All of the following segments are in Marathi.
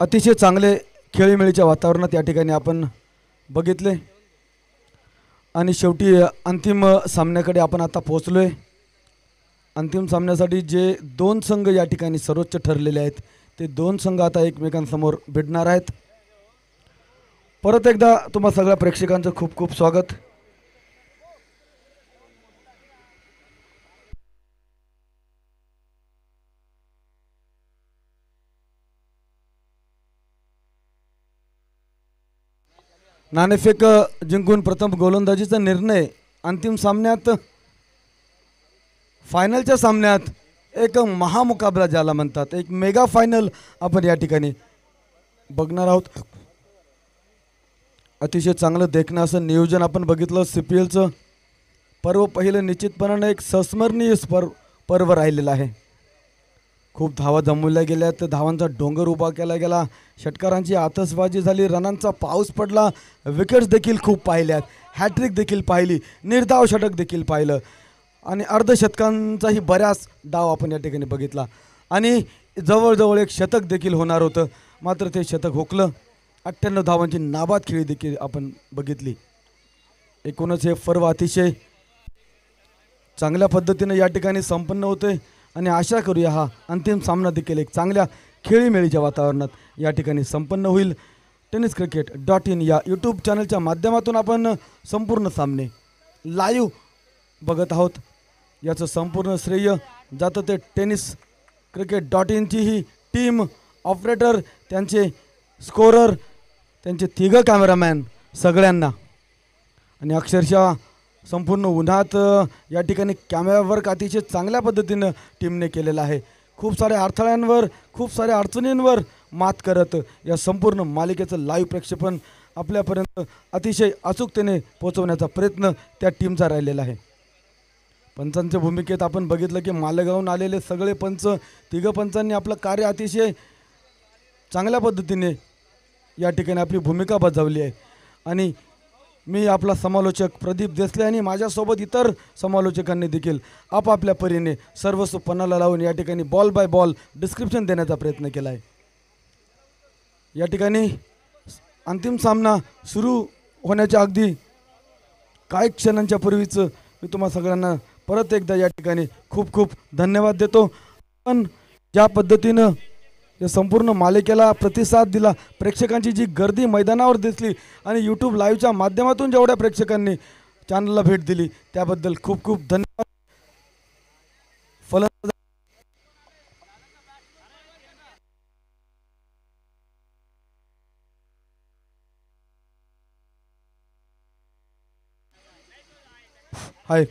अतिशय चांगले खेळीमेळीच्या वातावरणात या ठिकाणी आपण बघितले आणि शेवटी अंतिम सामन्याकडे आपण आता पोहोचलोय। अंतिम सामन्यासाठी जे दोन संघ या ठिकाणी सर्वोच्च ठरलेले आहेत ते दोन संघ आता एकमेकांसमोर भिडणार आहेत। परत एकदा तुम्हा सगळ्या प्रेक्षकांचं खूप खूप स्वागत। नाणेफेक जिंकून प्रथम गोलंदाजीचा निर्णय अंतिम सामन्यात फायनलच्या सामन्यात एक महामुकाबला ज्याला म्हणतात एक मेगा फायनल आपण या ठिकाणी बघणार आहोत। अतिशय चांगलं देखणं असं नियोजन आपण बघितलं। CPLचं पर्व पहिलं निश्चितपणाने एक संस्मरणीय पर्व राहिलेलं आहे। खूप धावा जमवल्या गेल्या, तर धावांचा डोंगर उभा केला गेला, षटकारांची आतषबाजी झाली, रनांचा पाऊस पडला, विकेट्स देखील खूप पाहिल्यात, हॅट्रिक देखील पाहिली, निर्धाव षटक देखील पाहिलं आणि अर्धशतकांचाही बऱ्याच डाव आपण या ठिकाणी बघितला आणि जवळजवळ एक शतक देखील होणार होतं, मात्र ते शतक हुकलं। 98 धावांची नाबाद खेळी देखील आपण बघितली। एकूणच हे पर्व अतिशय चांगल्या पद्धतीने या ठिकाणी संपन्न होते आणि आशा करूया हा अंतिम सामना देखील एक चांगल्या खेळीमेळीच्या वातावरणात या ठिकाणी संपन्न होईल। tenniscricket.in या यूट्यूब चॅनलच्या माध्यमातून आपण संपूर्ण सामने लाईव्ह बघत आहोत। याचं संपूर्ण श्रेय जातं ते tenniscricket.in ची ही टीम, ऑपरेटर, त्यांचे स्कोरर, त्यांचे तिघं कॅमेरामॅन सगळ्यांना आणि अक्षरशः संपूर्ण उन्हात या ठिकाणी कॅमेरा वर्क अतिशय चांगल्या पद्धतीनं टीमने केलेला आहे। खूप साऱ्या अडथळ्यांवर, खूप साऱ्या अडचणींवर मात करत या संपूर्ण मालिकेचं लाईव्ह प्रक्षेपण आपल्यापर्यंत अतिशय अचूकतेने पोहोचवण्याचा प्रयत्न त्या टीमचा राहिलेला आहे। पंचांच्या भूमिकेत आपण बघितलं की मालेगावहून आलेले सगळे पंच, तिघं पंचांनी आपलं कार्य अतिशय चांगल्या पद्धतीने या ठिकाणी आपली भूमिका बजावली आहे आणि मी आपला समालोचक प्रदीप देसले आणि माझ्यासोबत इतर समालोचकांनी देखील आपापल्या परीने सर्वस्व पणाला लावून या ठिकाणी बॉल बाय बॉल डिस्क्रिप्शन देण्याचा प्रयत्न केला आहे। या ठिकाणी अंतिम सामना सुरू होण्याच्या अगदी काही क्षणांच्या पूर्वीच मी तुम्हा सगळ्यांना परत एकदा या ठिकाणी खूप खूप धन्यवाद देतो। पण ज्या पद्धतीनं या संपूर्ण मालिकेला प्रतिसाद दिला, प्रेक्षकांची जी गर्दी मैदानावर दिसली आणि यूट्यूब लाईव्हच्या माध्यमातून जेवढ्या प्रेक्षकांनी चॅनलला भेट दिली त्याबद्दल खूप खूप धन्यवाद। फलंदाज हाय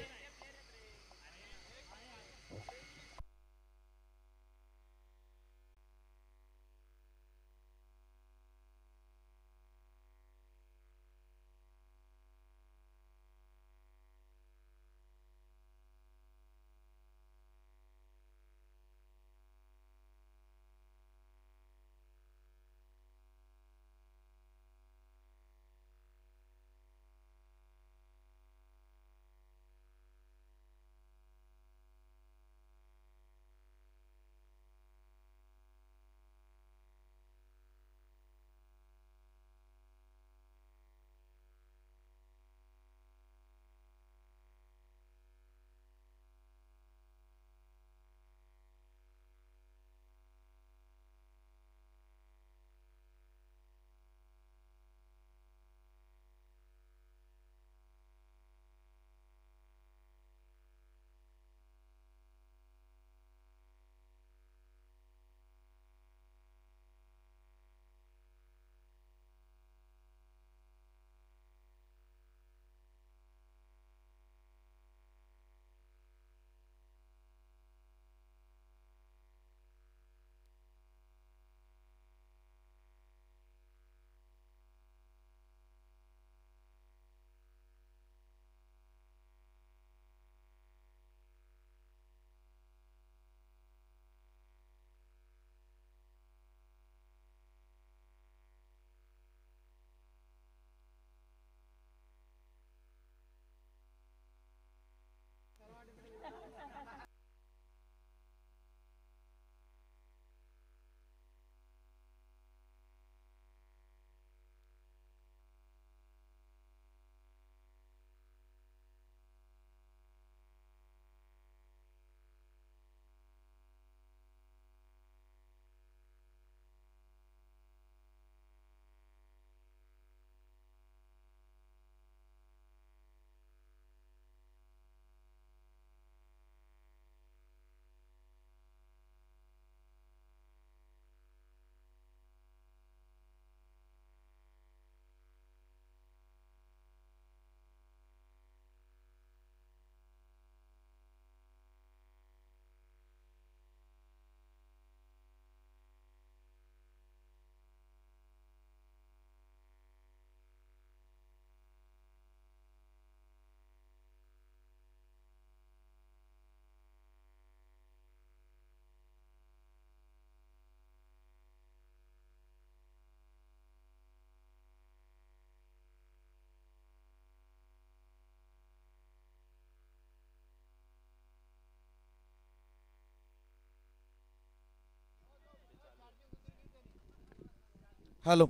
हॅलो.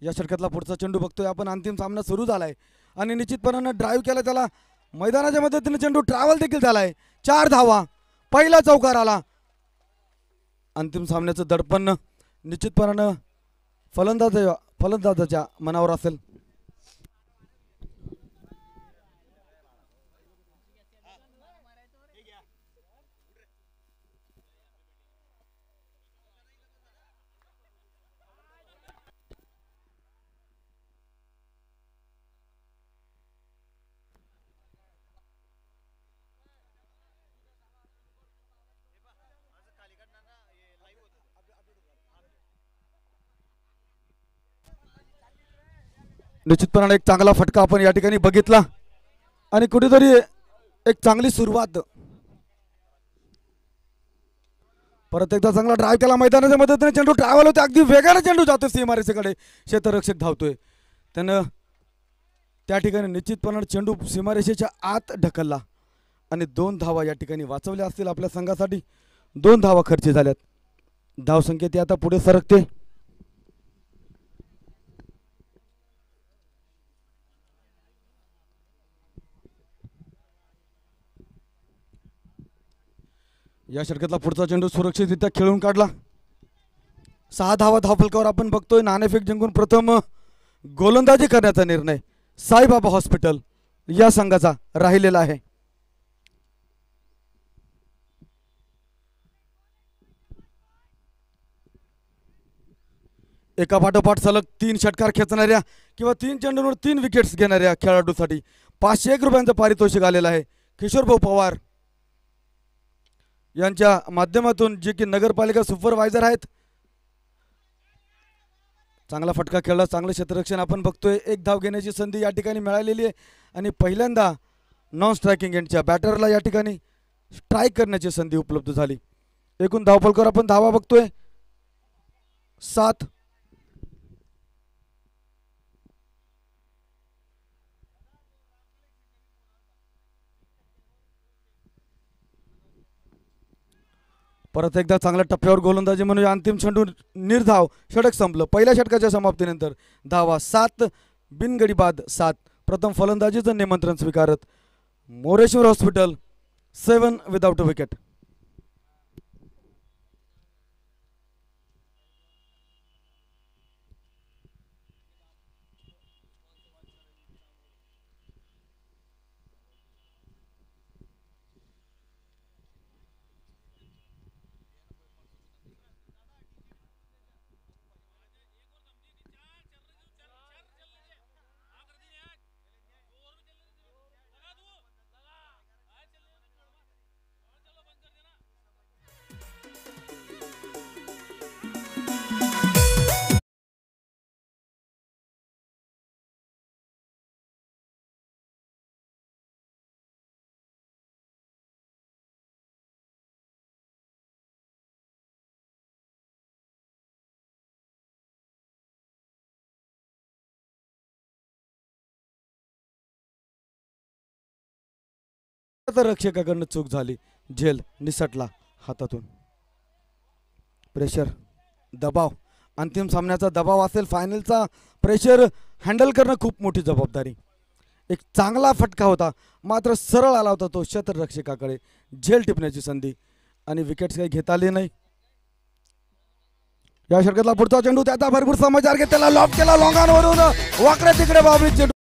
या षटकातला पुढचा चेंडू बघतोय आपण. अंतिम सामना सुरू झालाय आणि निश्चितपणानं ड्राईव्ह केला त्याला. मैदानाच्या मदतीने चेंडू ट्रॅव्हल देखील झालाय. 4 धावा, पहिला चौकार आला. अंतिम सामन्याचं दडपण निश्चितपणानं फलंदाजाच्या मनावर असेल. निश्चितपणाने एक चांगला फटका आपण या ठिकाणी बघितला आणि कुठेतरी एक चांगली सुरुवात. परत एकदा चांगला ड्राईव्ह केला मैदानाच्या मदतीने. चेंडू ट्रॅव्हल होते, अगदी वेगाने चेंडू जातो सीमारेषेकडे. क्षेत्ररक्षक धावतोय. त्यानं त्या ठिकाणी निश्चितपणाने चेंडू सीमारेषेच्या आत ढकलला आणि 2 धावा या ठिकाणी वाचवल्या असतील आपल्या संघासाठी. 2 धावा खर्च झाल्यात. धावसंख्या ती आता पुढे सरकते. या षटकातला पुढचा चेंडू सुरक्षितरित्या खेळून काढला. 6 धावा धावफलकावर आपण बघतोय. नाणेफेक जिंकून प्रथम गोलंदाजी करण्याचा निर्णय साईबाबा हॉस्पिटल या संघाचा राहिलेला आहे. एका पाठोपाठ सलग 3 षटकार खेचणाऱ्या किंवा 3 चेंडूंवर 3 विकेट्स घेणाऱ्या खेळाडूसाठी 501 रुपयांचं पारितोषिक आलेलं आहे. किशोरभाऊ पवार यांच्या माध्यमातून, जे की नगरपालिका सुपरवायझर आहेत. चांगला फटका खेळला, चांगलं क्षेत्ररक्षण आपण बघतोय. 1 धाव घेण्याची संधी या ठिकाणी मिळालेली आहे आणि पहिल्यांदा नॉन स्ट्रायकिंग एंडच्या बॅटरला या ठिकाणी स्ट्राईक करण्याची संधी उपलब्ध झाली. एकूण धावफलकावर आपण धावा बघतोय 7. परत एकदा चांगल्या टप्प्यावर गोलंदाजी म्हणून अंतिम चेंडू निर्धाव. षटक संपलं. पहिल्या षटकाच्या समाप्तीनंतर धावा 7, बिनगडी बाद 7. प्रथम फलंदाजीचं निमंत्रण स्वीकारत Moreshwar hospital 7 without a wicket. रक्षकाकडनं चूक झाली. झेल निसटला हातातून. प्रेशर, दबाव, अंतिम सामन्याचा दबाव असेल. फायनलचा प्रेशर हँडल करणं खूप मोठी जबाबदारी. एक चांगला फटका होता, मात्र सरळ आला होता तो क्षेत्ररक्षकाकडे. झेल टिपण्याची संधी आणि विकेट्स काही घेता आले नाही. या षटकातला पुढचा चेंडू, त्याचा भरपूर समाचार घेत त्याला लॉक केला लॉंगांवरून. वाकड्या तिकडे बाबरी चेंडू.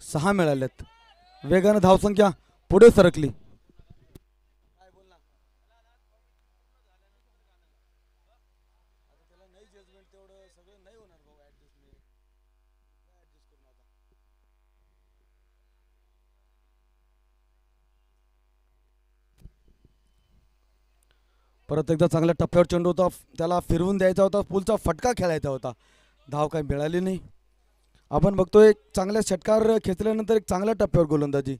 सहा मिळालेत. वेगानं धावसंख्या पुढे सरकली. परत एकदा चांगल्या टप्प्यावर चेंडू होता, त्याला फिरवून द्यायचा होता, पुलचा फटका खेळायचा होता, धाव काही मिळाली नाही. आपण बघतोय चांगल्या षटकार खेचल्यानंतर एक चांगल्या टप्प्यावर गोलंदाजी,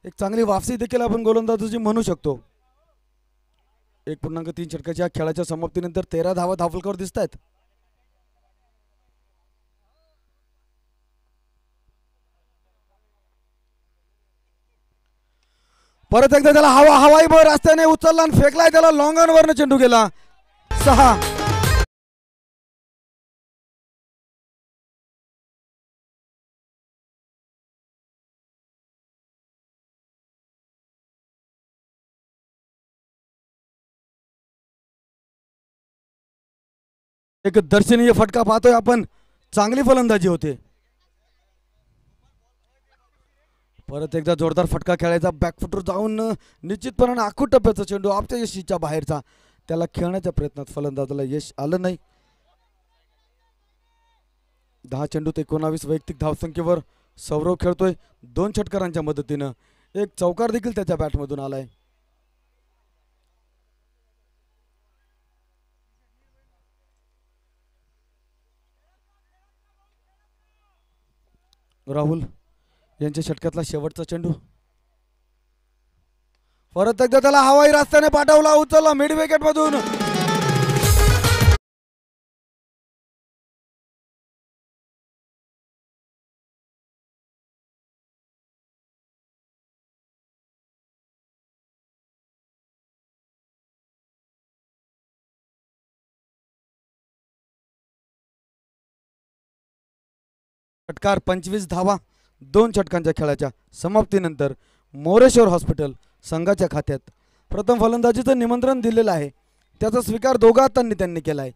एक चांगली वापसी देखील आपण गोलंदाजीची म्हणू शकतो. 1.3 षटकाच्या खेळाच्या समाप्तीनंतर 13 धावा धावफलकावर दिसत आहेत. परत एकदा त्याला हवाई रस्त्याने उचलला आणि फेकलाय, त्याला लॉंग ऑन वरनं चेंडू गेला. 6. एक दर्शनीय फटका पाहतोय आपण, चांगली फलंदाजी होते. परत एकदा जोरदार फटका खेळायचा, बॅकफुटवर जाऊन निश्चितपणाने आखूड टप्प्याचा चेंडू आपल्या यशीच्या बाहेरचा, त्याला खेळण्याच्या प्रयत्नात फलंदाजाला यश आलं नाही. 10 चेंडूत 19 वैयक्तिक धावसंख्येवर सौरव खेळतोय 2 षटकारांच्या मदतीनं. एक चौकार देखील त्याच्या बॅटमधून आलाय. राहुल यांच्या षटकातला शेवटचा चेंडू, परत एकदा त्याला हवाई रस्त्याने पाठवला, उचलला मिड विकेट मधून. षटकार 25 धावा 2 षटकांच्या खेळाच्या समाप्तीनंतर मोरेश्वर हॉस्पिटल संघाच्या खात्यात. प्रथम फलंदाजीचं निमंत्रण दिलेलं आहे, त्याचा स्वीकार दोघा हातांनी त्यांनी केलाय.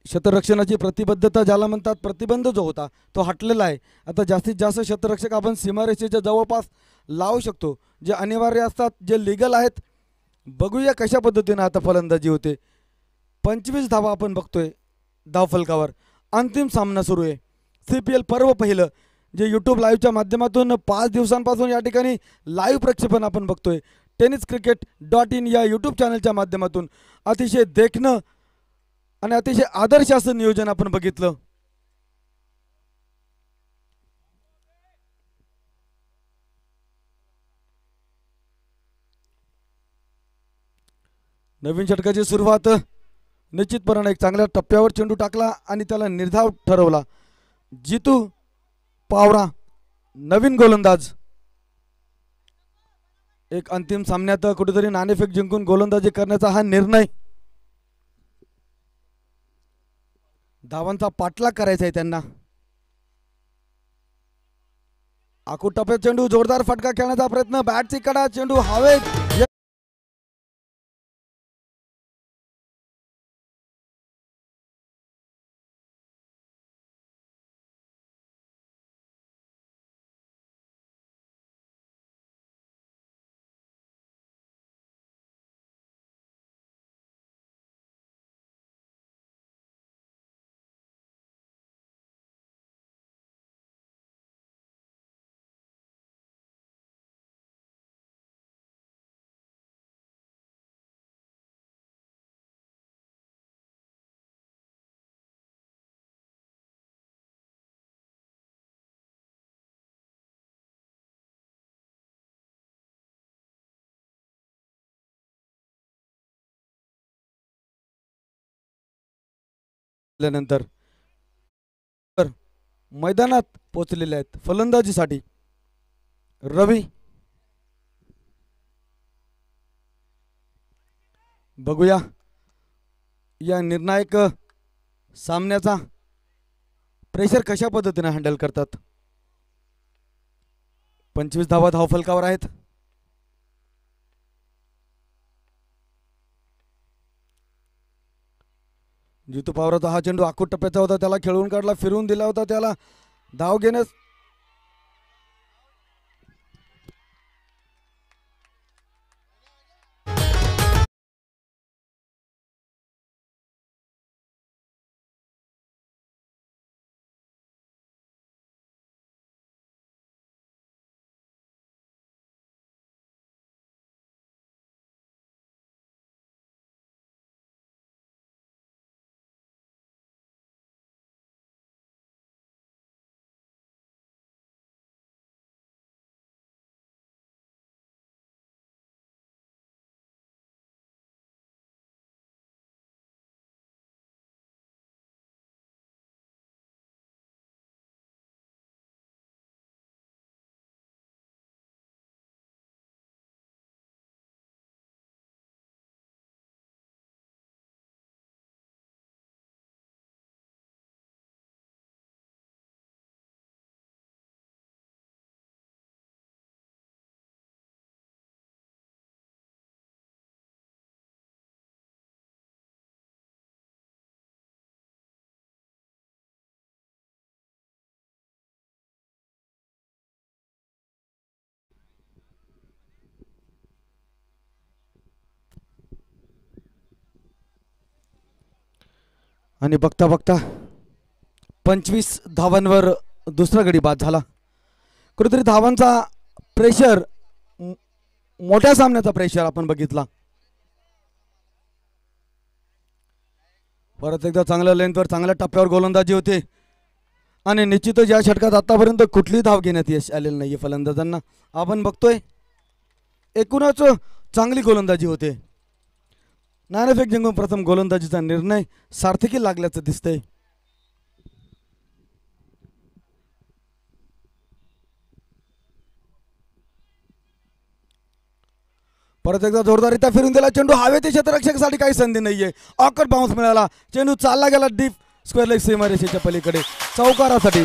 शतरक्षणाची प्रतिबद्धता ज्याला म्हणतात, प्रतिबंध जो होता तो हटलेला आहे. आता जास्तीत जास्त शतरक्षक आपण सीमारेषेच्या जवळपास लावू शकतो, जे अनिवार्य असतात, जे लिगल आहेत. बघूया कशा पद्धतीने आता फलंदाजी होते. 25 धावा आपण बघतोय धावफलकावर. अंतिम सामना सुरू आहे. CPL पर्व पहिलं, जे यूट्यूब लाईव्हच्या माध्यमातून 5 दिवसांपासून या ठिकाणी लाईव्ह प्रक्षेपण आपण बघतोय. tenniscricket.in या यूट्यूब चॅनलच्या माध्यमातून अतिशय देखणं आणि अतिशय आदर्श असं नियोजन आपण बघितलं. नवीन षटकाची सुरुवात निश्चितपणाने एक चांगल्या टप्प्यावर चेंडू टाकला आणि त्याला निर्धाव ठरवला. जितू पावरा नवीन गोलंदाज. एक अंतिम सामन्यात कुठेतरी नाणेफेक जिंकून गोलंदाजी करण्याचा हा निर्णय. धावांचा पाठलाग करायचा आहे त्यांना. आखूड टप्प्यात चेंडू, जोरदार फटका खेळण्याचा प्रयत्न, बॅटची कडा, चेंडू हवेत. नंतर मैदानात पोहोचलेले आहेत फलंदाजीसाठी रवी. बघूया या निर्णायक सामन्याचा प्रेशर कशा पद्धतीने हँडल करतात. 25 धावा धावफलकावर आहेत. जितू पवाराचा हा चेंडू आखूड टप्प्याचा होता, त्याला खेळून काढला, फिरवून दिला होता, त्याला धाव घेण्यास आणि बघता बघता 25 धावांवर दुसरा गडी बाद झाला. कुठेतरी धावांचा प्रेशर, मोठ्या सामन्याचा प्रेशर आपण बघितला. परत एकदा चांगल्या लेंथवर चांगल्या टप्प्यावर गोलंदाजी होते आणि निश्चितच या षटकात आतापर्यंत कुठलीही धाव घेण्यात यश आलेलं नाहीये फलंदाजांना. आपण बघतोय एकूणच चांगली गोलंदाजी होते. नाणेफेक जिंकून प्रथम गोलंदाजीचा निर्णय सार्थकी लागल्याचं दिसतंय. परत एकदा जोरदारित्या फिरून दिला चेंडू हवेत, क्षेत्ररक्षकासाठी काही संधी नाहीये. ऑकवर्ड बाउन्स मिळाला, चेंडू चालला गेला डीप स्क्वेअर लेग सीमारेषेच्या पलीकडे चौकारासाठी.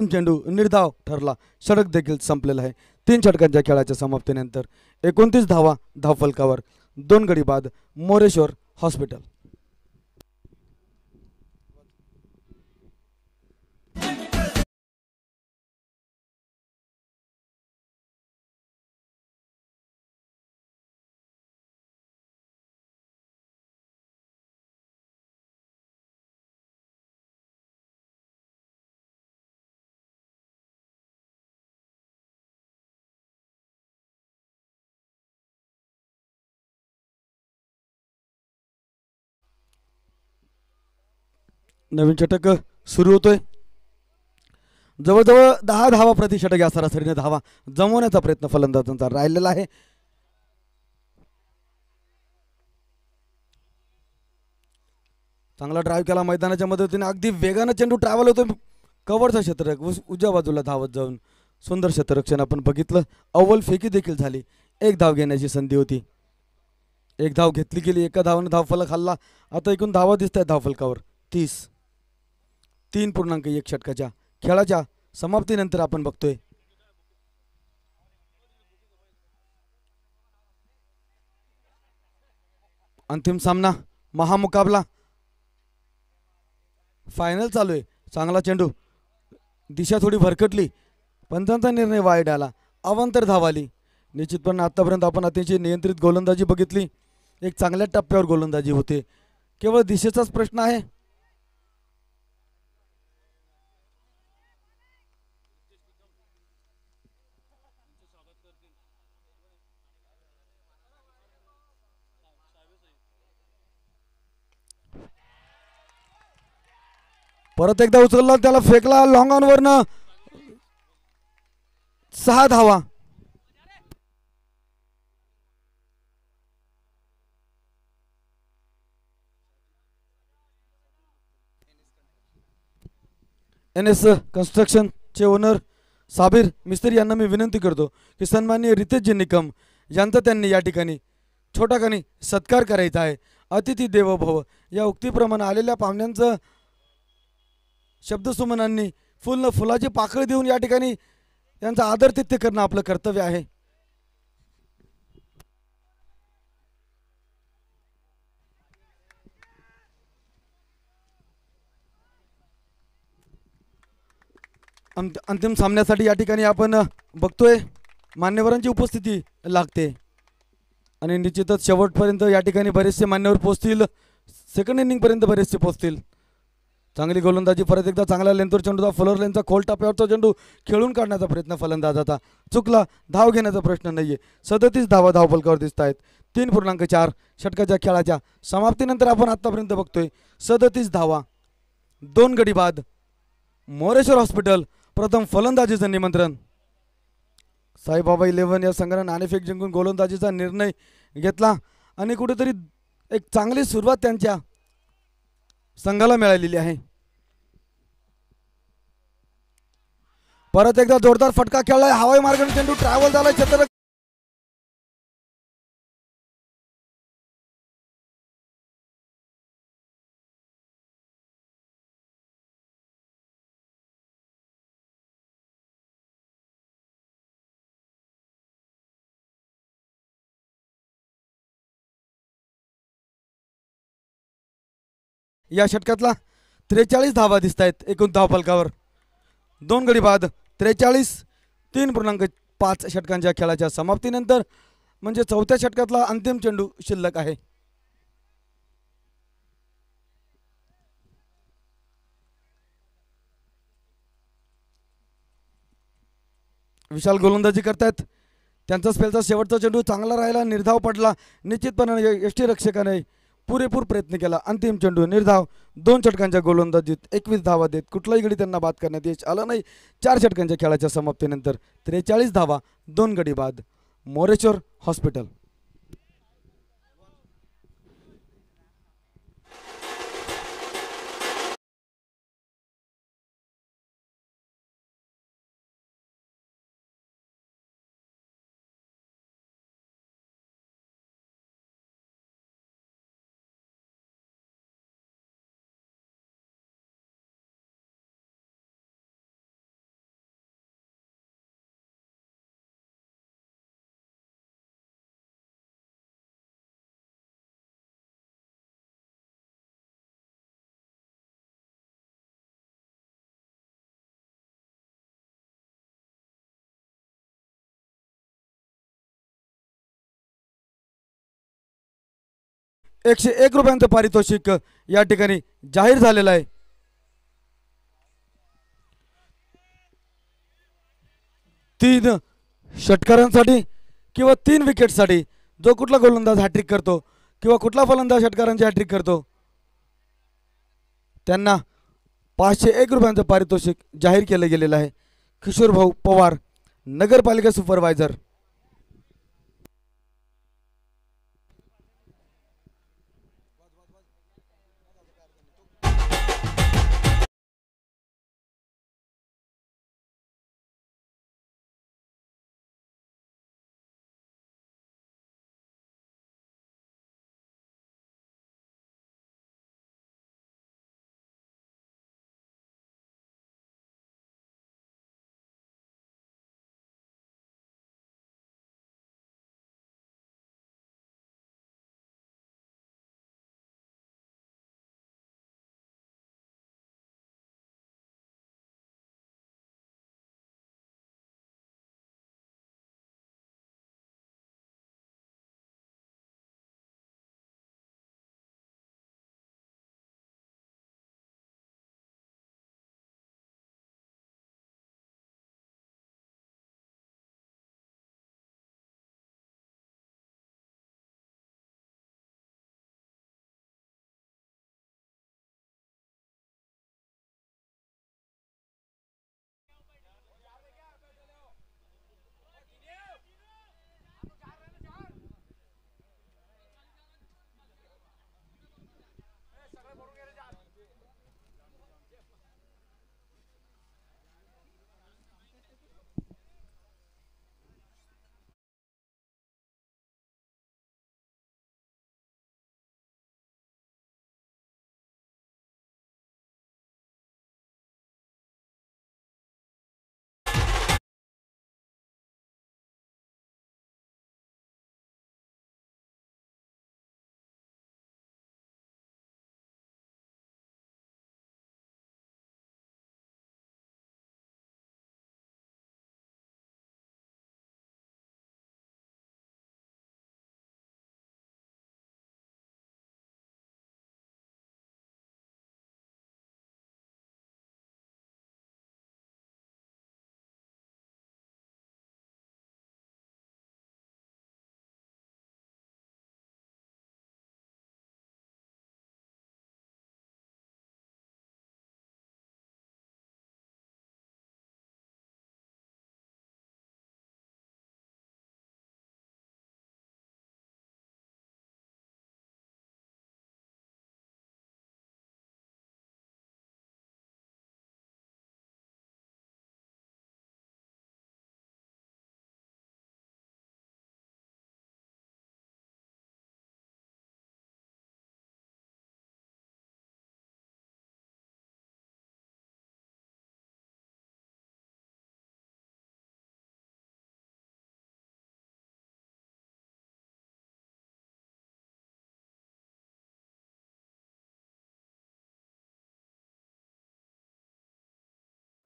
चेंडू निर्धाव ठरला. षटक देखील संपलेला आहे. 3 षटकांच्या खेळाच्या समाप्तीनंतर 29 धावा धावफलकावर, 2 गडी बाद मोरेश्वर हॉस्पिटल. नवीन षटक सुरू होतोय. जवळजवळ 10 धावा प्रति षटक या सरासरीने धावा जमवण्याचा प्रयत्न फलंदाजांचा राहिलेला आहे. चांगला ड्राईव्ह केला मैदानाच्या मदतीने, अगदी वेगानं चेंडू ट्रॅव्हल होतो. कव्हरचा क्षेत्ररक्षक उजव्या बाजूला धावत जाऊन सुंदर क्षेत्ररक्षण आपण बघितलं. अव्वल फेकी देखील झाली. 1 धाव घेण्याची संधी होती. 1 धाव घेतली गेली. एका धावानं धावफलक हल्ला. आता एकूण धावा दिसत आहेत धावफलकावर 30. 3.1 षटकाच्या खेळाच्या समाप्तीनंतर आपण बघतोय अंतिम सामना, महामुकाबला, फायनल चालू आहे. चांगला चेंडू, दिशा थोडी भरकटली, पंचांचा निर्णय वाईट आला, अवांतर धाव आली. निश्चितपणे आतापर्यंत आपण अतिशय नियंत्रित गोलंदाजी बघितली. एक चांगल्या टप्प्यावर गोलंदाजी होते. केवळ दिशेचाच प्रश्न आहे. परत एकदा उचलला, त्याला फेकला लॉंग ऑन वरनं. 6 धावा. NS कन्स्ट्रक्शनचे ओनर साबिर मिस्त्री यांना मी विनंती करतो की सन्माननीय रितेशजी निकम यांचा त्यांनी या ठिकाणी छोटाखानी सत्कार करायचा आहे. अतिथी देवो भव या उक्तीप्रमाणे आलेल्या पाहुण्यांचं शब्दसुमनांनी फुलाची पाकळी देऊन या ठिकाणी त्यांचा आदरातिथ्य करणं आपलं कर्तव्य आहे. अंतिम सामन्यासाठी या ठिकाणी आपण बघतोय मान्यवरांची उपस्थिती लागते आणि निश्चितच शेवटपर्यंत या ठिकाणी बरेचसे मान्यवर पोहोचतील. सेकंड इनिंगपर्यंत बरेचसे पोहोचतील. चांगली गोलंदाजी, परत एकदा चांगला लेंथवर चेंडूचा फुलर लेनचा खोल टप्प्यावरचा चेंडू खेळून काढण्याचा प्रयत्न फलंदाजाचा चुकला. धाव घेण्याचा प्रश्न नाहीये. 37 धावा धावफलकावर दिसत आहेत. 3.4 षटकाच्या खेळाच्या समाप्तीनंतर आपण आतापर्यंत बघतोय 37 धावा, 2 गडी बाद. मोरेश्वर हॉस्पिटल प्रथम फलंदाजीचं निमंत्रण. साईबाबा 11 या संघाने नाणेफेक जिंकून गोलंदाजीचा निर्णय घेतला आणि कुठेतरी एक चांगली सुरुवात त्यांच्या संघाला मिळालेली आहे. परत एकदा जोरदार फटका खेळलाय, हवाई मार्गाने चेंडू ट्रॅव्हल झालाय क्षेत्र. या षटकातला 43 धावा दिसत आहेत एकूण धावफलकावर. 2 गडी बाद 43, 3.5 षटकांच्या खेळाच्या समाप्तीनंतर, म्हणजे चौथ्या षटकातला अंतिम चेंडू शिल्लक आहे. विशाल गोलंदाजी करतायत. त्यांचा स्पेलचा शेवटचा चेंडू चांगला राहिला, निर्धाव पडला. निश्चितपणे यष्टीरक्षकाने पुरेपूर प्रयत्न केला. अंतिम चेंडू निर्धाव. 2 षटकांच्या गोलंदाजीत 21 धावा देत कुठलाही गडी त्यांना बाद करण्यात यश आलं नाही. 4 षटकांच्या खेळाच्या समाप्तीनंतर 43 धावा, 2 गडी बाद. मोरेश्वर हॉस्पिटल. ₹101 पारितोषिक या ठिकाणी जाहीर झालेलं आहे. 3 षटकारांसाठी किंवा 3 विकेटसाठी जो कुठला गोलंदाज हॅट्रिक करतो किंवा कुठला फलंदाज षटकारांची हॅट्रिक करतो त्यांना ₹501 पारितोषिक जाहीर केलं गेलेलं आहे. किशोर भाऊ पवार, नगरपालिका सुपरवायझर.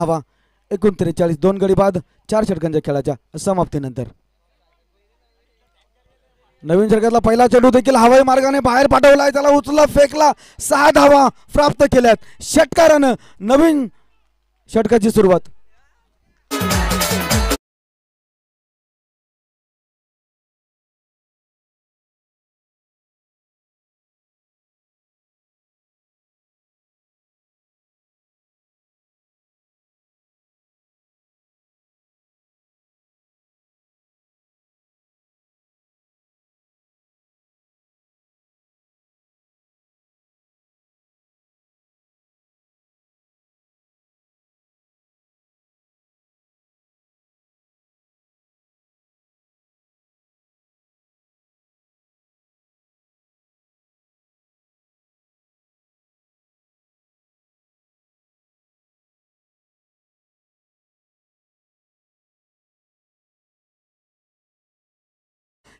धावा. एकूण 43. 2 गडी बाद 4 षटकांच्या खेळाच्या समाप्तीनंतर नवीन षटकातला पहिला चेंडू देखील हवाई मार्गाने बाहेर पाठवलाय. त्याला उचलला, फेकला. 6 धावा प्राप्त केल्यात षटकारानं. नवीन षटकाची सुरुवात.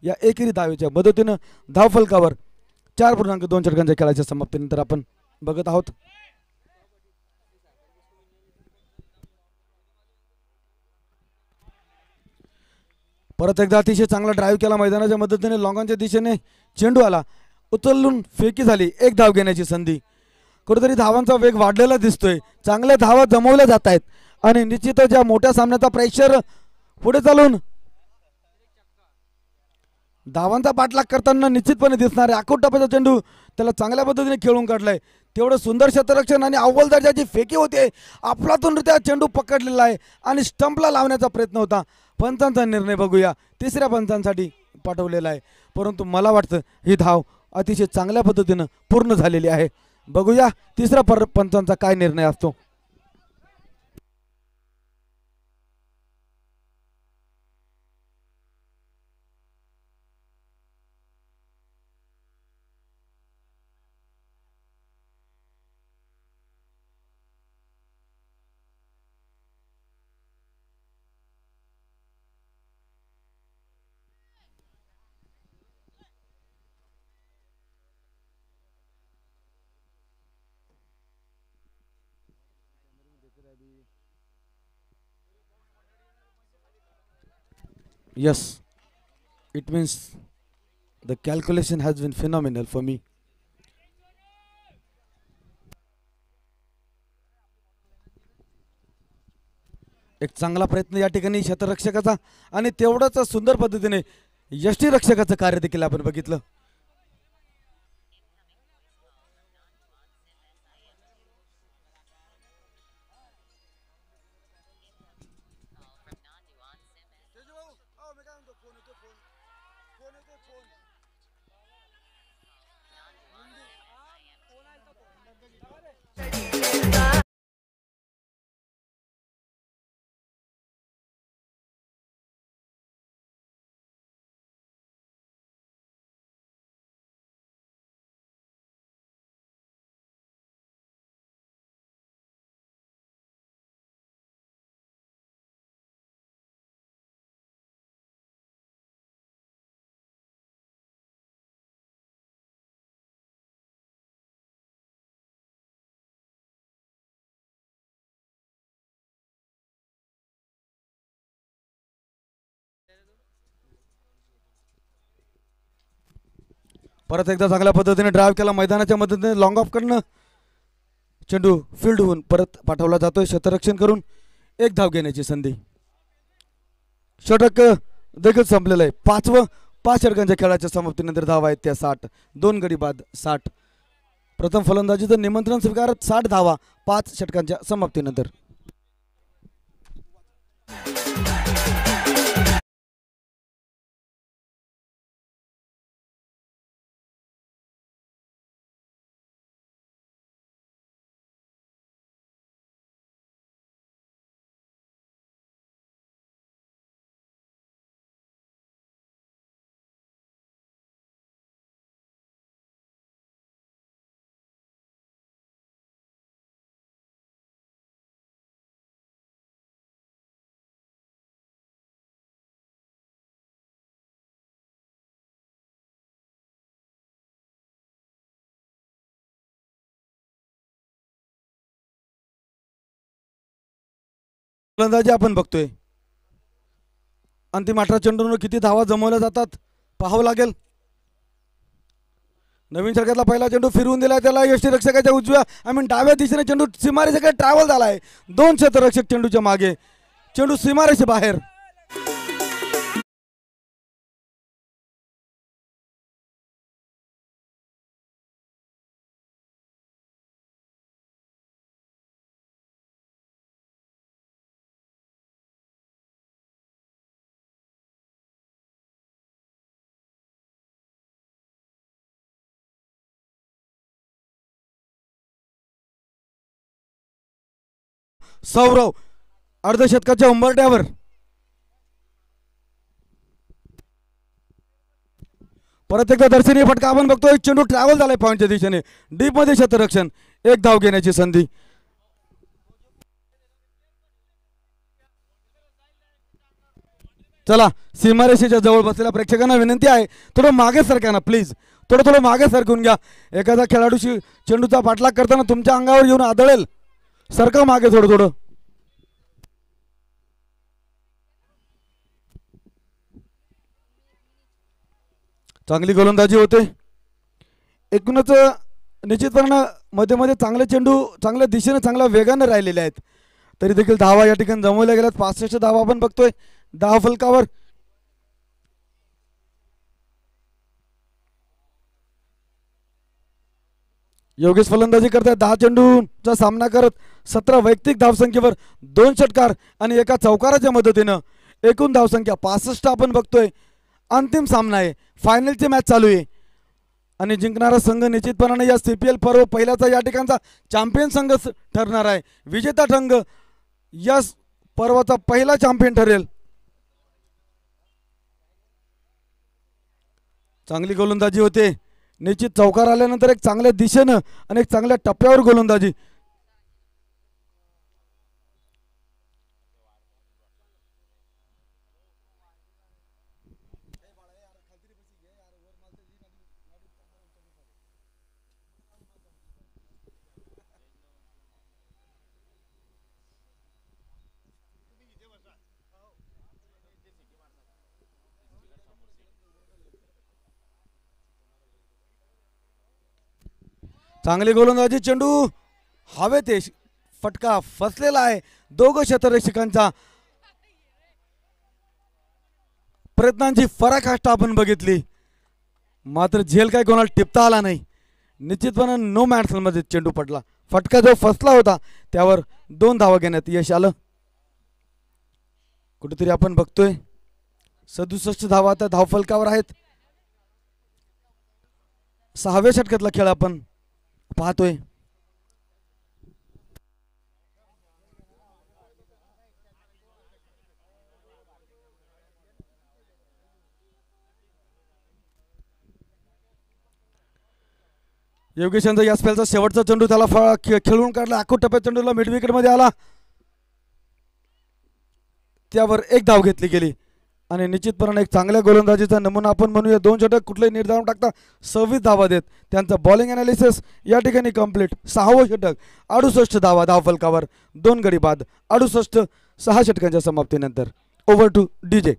या एकेरी धावेच्या मदतीनं धावफलकावर 4.2 षटकांच्या खेळाच्या समाप्तीनंतर आपण बघत आहोत. परत एकदा अतिशय चांगला ड्राईव्ह केला मैदानाच्या मदतीने. लॉंगांच्या दिशेने चेंडू आला, उचलून फेकी झाली. एक धाव घेण्याची संधी. कुठेतरी धावांचा वेग वाढलेला दिसतोय. चांगल्या धावा जमवल्या जात आहेत आणि निश्चितच या मोठ्या सामन्याचा प्रेशर पुढे चालून धावांचा पाठलाग करताना निश्चितपणे दिसणार आहे. आखूट टप्प्याचा चेंडू त्याला चांगल्या पद्धतीने खेळून काढलाय. तेवढं सुंदर क्षेत्ररक्षण आणि अव्वल दर्जाची फेकी होते. आपलातूनरित्या चेंडू पकडलेला आहे आणि स्टंपला लावण्याचा प्रयत्न होता. पंचांचा निर्णय बघूया. तिसऱ्या पंचांसाठी पाठवलेला आहे, परंतु मला वाटतं ही धाव अतिशय चांगल्या पद्धतीनं पूर्ण झालेली आहे. बघूया तिसऱ्या पंचांचा काय निर्णय असतो. Yes, it means the calculation has been phenomenal for me. एक चांगला प्रयत्न या ठिकाणी क्षेत्ररक्षकाचा आणि तेवढंच सुंदर पद्धतीने यष्टीरक्षकाचं कार्य देखील आपण बघितलं. परत एकदा चांगल्या पद्धतीने ड्राईव्ह केला मैदानाच्या मदतीने. लॉंग ऑफ कडनं चेंडू फील्ड होऊन परत पाठवला जातोय. क्षेत्ररक्षण करून एक धाव घेण्याची संधी. षटक देखील संपलेलं आहे. 5 षटकांच्या खेळाच्या समाप्तीनंतर धावा आहेत त्या 60. 2 गडी बाद 60. प्रथम फलंदाजीचं निमंत्रण स्वीकारत 60 धावा 5 षटकांच्या समाप्तीनंतर. गोलंदाजी आपण बघतोय. अंतिम 18 चेंडूंवर किती धावा जमवल्या जातात पाहावं लागेल. नवीन षटकातला पहिला चेंडू फिरवून दिला त्याला यष्टीरक्षकाच्या उजव्या डाव्या दिशेने चेंडू सीमारेषेकडे ट्रॅव्हल झालाय. दोन क्षेत्ररक्षक चेंडूच्या मागे, चेंडू सीमारेषे बाहेर. सौरव अर्धशतकाच्या उंबरठ्यावर. परत एकदा दर्शनीय फटका आपण बघतोय. चेंडू ट्रॅव्हल झालाय पॉईंटच्या दिशेने, डीप मध्ये क्षेत्ररक्षण. एक धाव घेण्याची संधी. चला, सीमारेषेच्या जवळ बसलेल्या प्रेक्षकांना विनंती आहे, थोडं मागे सरका ना प्लीज. थोडं मागे सरकून घ्या. एखादा खेळाडूशी चेंडूचा पाठलाग करताना तुमच्या अंगावर येऊन आदळेल. सरका मागे थोडं. चांगली गोलंदाजी होते. एकूणच निश्चितपणे मध्ये मध्ये चांगले चेंडू चांगल्या दिशेने चांगल्या वेगाने राहिलेले आहेत. तरी देखील धावा या ठिकाणी जमवल्या गेल्यात. 65 धावा आपण बघतोय धाव फलकावर. योगेश फलंदाजी करतात. 10 चेंडूचा सामना करत 17 वैयक्तिक धावसंख्येवर 2 षटकार आणि एका चौकाराच्या मदतीनं एकूण धावसंख्या 65 आपण बघतोय. अंतिम सामना आहे, फायनलची मॅच चालू आहे आणि जिंकणारा संघ निश्चितपणाने या CPL पर्व पहिल्याचा या ठिकाणचा चॅम्पियन संघ ठरणार आहे. विजेता संघ या पर्वाचा पहिला चॅम्पियन ठरेल. चांगली गोलंदाजी होते. निश्चित चौकार आल्यानंतर एक चांगल्या दिशेनं आणि एक चांगल्या टप्प्यावर गोलंदाजी. चांगली गोलंदाजी. चेंडू हवेत आहे, फटका फसलेला आहे. दोघं क्षेत्ररक्षकांचा प्रयत्नांची पराकाष्ठा आपण बघितली, मात्र झेल काय कोणाला टिपता आला नाही. निश्चितपणे नो मॅट्समध्ये चेंडू पडला. फटका जो फसला होता त्यावर 2 धावा घेण्यात यश आलं. कुठेतरी आपण बघतोय 67 धावा आता धावफलकावर आहेत. 6व्या षटकातला खेळ आपण पाहतोय. योगेश यांचा या स्पेलचा शेवटचा चेंडू त्याला खेळून काढला. आखूट टप्प्यात चेंडूला मिड विकेट मध्ये आला, त्यावर 1 धाव घेतली गेली आणि निश्चितपणे एक चांगल्या गोलंदाजीचा नमुना आपण म्हणूया. 2 षटक कुठले निर्धारून टाकता 26 धावा देत त्यांचा बॉलिंग अनालिसिस या ठिकाणी कंप्लीट. 6वं षटक 68 धावा धावफलकावर, 2 गडी बाद 68 6 षटकांच्या समाप्तीनंतर. Over to DJ.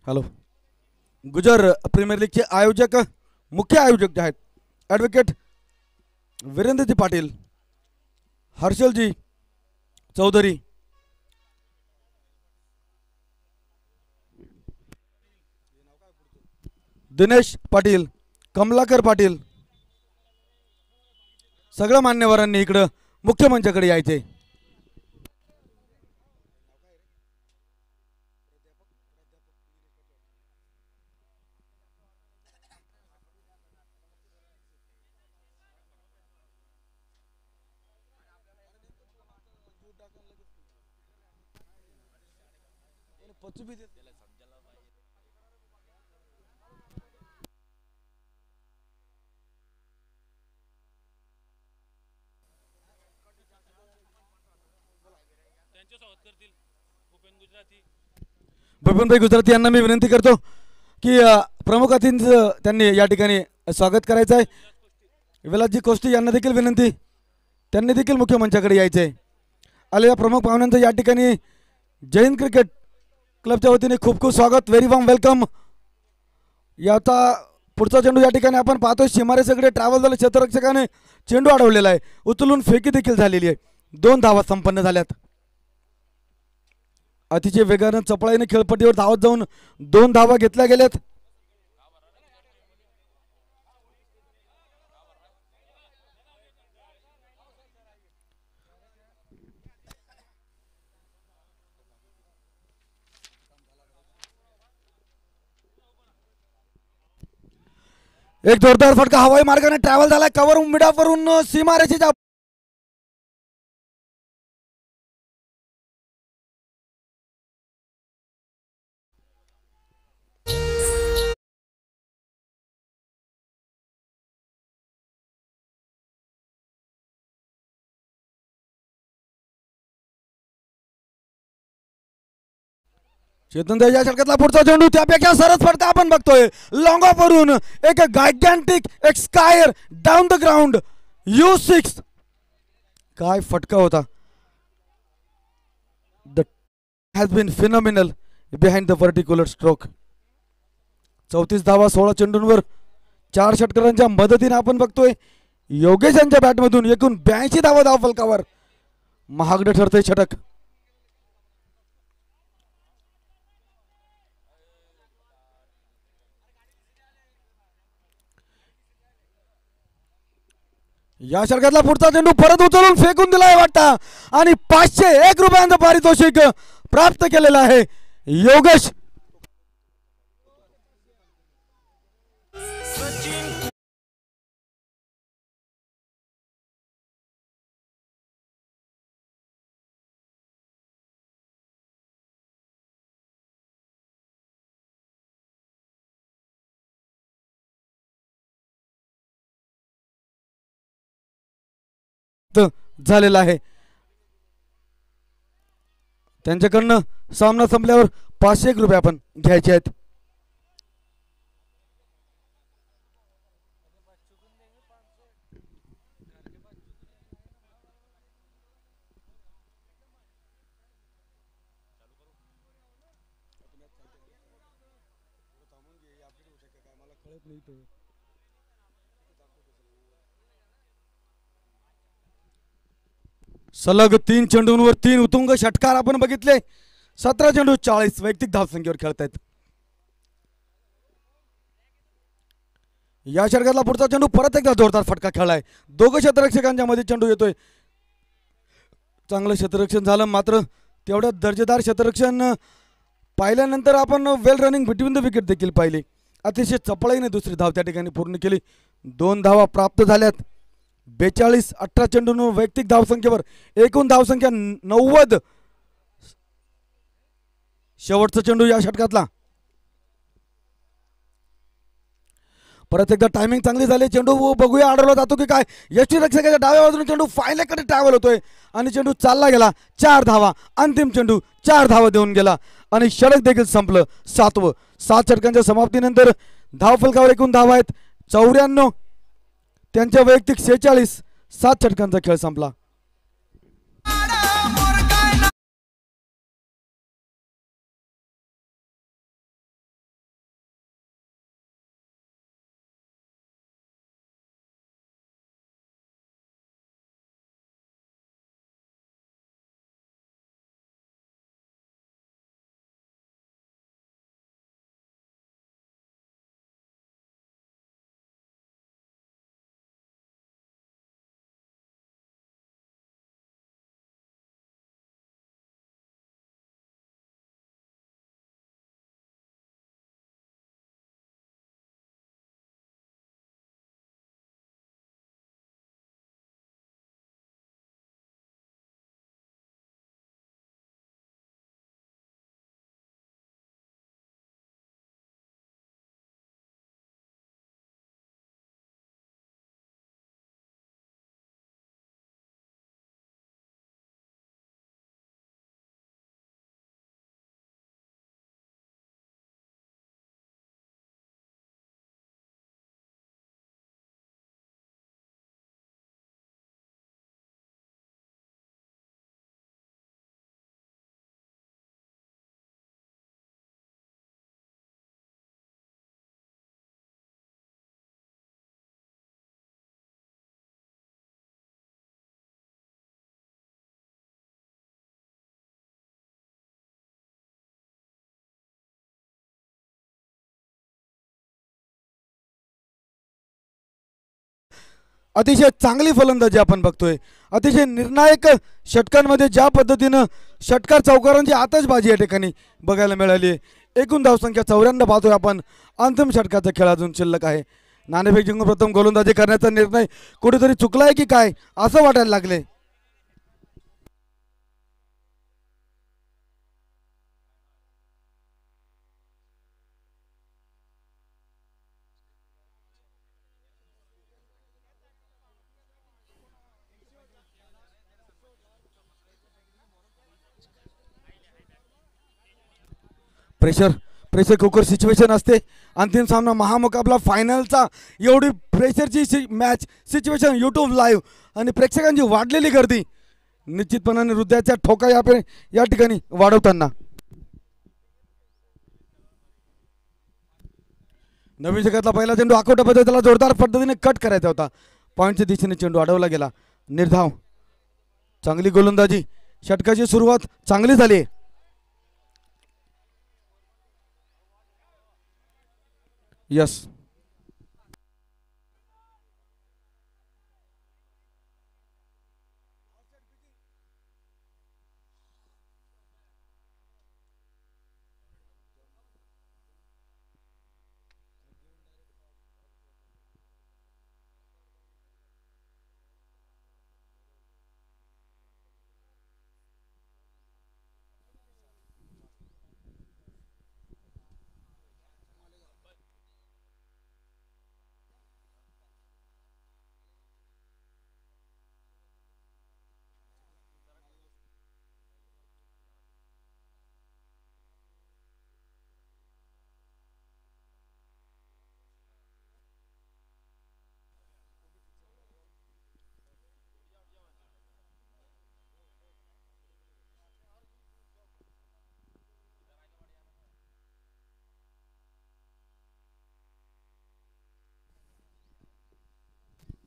Hello. Gujar premier लीगचे आयोजक मुख्य आयोजक जे आहेत ॲडव्होकेट वीरेंद्रजी पाटील, हर्षलजी चौधरी, दिनेश पाटील, कमलाकर पाटील, सगळ्या मान्यवरांनी इकडं मुख्य मंचाकडे यायचे. बबनभाई गुजराती यांना मी विनंती करतो की प्रमुख अतिथींचं त्यांनी या ठिकाणी स्वागत करायचं आहे. विलासजी कोष्टी यांना देखील विनंती, त्यांनी देखील मुख्य मंचाकडे यायचे. आलेल्या प्रमुख पाहुण्यांचं या ठिकाणी जय हिंद क्रिकेट क्लबच्या वतीने खूप खूप स्वागत, व्हेरी वॉर्म वेलकम. याचा पुढचा चेंडू या ठिकाणी आपण पाहतोय शिमारे सगळे ट्रॅव्हल झाले, क्षेत्ररक्षकाने चेंडू अडवलेला आहे, उचलून फेकी देखील झालेली आहे. 2 धावा संपन्न झाल्यात. अतिशय वेगानं चपळाईने खेळपट्टीवर धावत जाऊन 2 धावा घेतल्या गेल्यात. एक जोरदार फटका हवाई मार्गाने ट्रॅव्हल झालाय, कव्हर मिडावरून सीमारेषेच्या चेतन देव या षटकातला पुढचा चेंडू, त्यापेक्षा सरस फटका आपण बघतोय लॉंग ऑफ वरून. एक गायगॅन्टिक एक square down the ground U6. काय फटका होता. The has been phenomenal behind the particular stroke. 34 धावा 16 चेंडूंवर 4 षटकारांच्या मदतीने आपण बघतोय योगेश यांच्या बॅटमधून एकूण 82 धावा धाव फलकावर. महागडं ठरतंय षटक. या षटकातला पुढचा चेंडू परत उचलून फेकून दिलाय वाटतं आणि 501 रुपयांचं पारितोषिक प्राप्त केलेलं आहे योगेश. झालेला आहे. त्यांच्याकडनं सामना संपल्यावर 501 रुपये आपण घ्यायचे आहेत. सलग 3 चेंडूंवर 3 उत्तुंग षटकार आपण बघितले. 17 चेंडू 40 वैयक्तिक धावसंख्येवर खेळतायत. या षटकातला पुढचा चेंडू परत एकदा जोरदार फटका खेळलाय. दोघं क्षेत्ररक्षकांच्या मध्ये चेंडू येतोय. चांगलं क्षेत्ररक्षण झालं, मात्र तेवढ्या दर्जेदार क्षेत्ररक्षण पाहिल्यानंतर आपण वेल रनिंग बिटवीन द विकेट देखील पाहिली. अतिशय चपळाईने दुसरी धाव त्या ठिकाणी पूर्ण केली. 2 धावा प्राप्त झाल्यात. 42-18 चेंडूंवर वैयक्तिक धावसंख्येवर एकूण धावसंख्या 90. शेवटचा चेंडू या षटकातला. परत एकदा टायमिंग चांगली झाली. चेंडू बघूया अडवला जातो की काय. यष्टीरक्षकाच्या डाव्या बाजूने चेंडू फायलेकडे ट्रॅव्हल होतोय आणि चेंडू चालला गेला. 4 धावा. अंतिम चेंडू 4 धावा देऊन गेला आणि षटक देखील संपलं. 7वं. 7 षटकांच्या समाप्तीनंतर धावफलकावर एकूण धावा आहेत 94. त्यांच्या वैयक्तिक 46. 7 षटकांचा खेळ संपला. अतिशय चांगली फलंदाजी आपण बघतोय. अतिशय निर्णायक षटकांमध्ये ज्या पद्धतीनं षटकार चौकारांची आतषबाजी या ठिकाणी बघायला मिळाली आहे. एकूण धावसंख्या 94 पाहतोय आपण. अंतिम षटकाचा खेळ अजून शिल्लक आहे. नाणेफेक जिंकून प्रथम गोलंदाजी करण्याचा निर्णय कुठेतरी चुकलाय की काय असं वाटायला लागले. प्रेशर प्रेशर कुकर सिच्युएशन असते. अंतिम सामना महामुकाबला फायनलचा. एवढी प्रेशरची मॅच सिच्युएशन यूट्यूब लाईव्ह आणि प्रेक्षकांची वाढलेली गर्दी निश्चितपणाने हृदयाच्या ठोका या ठिकाणी वाढवताना. नवीन जगातला पहिला चेंडू आखोटा पद्धतीला जोरदार पद्धतीने कट करायचा होता. पॉईंटच्या दिशेने चेंडू अडवला गेला. निर्धाव. चांगली गोलंदाजी. षटकाची सुरुवात चांगली झाली. यस.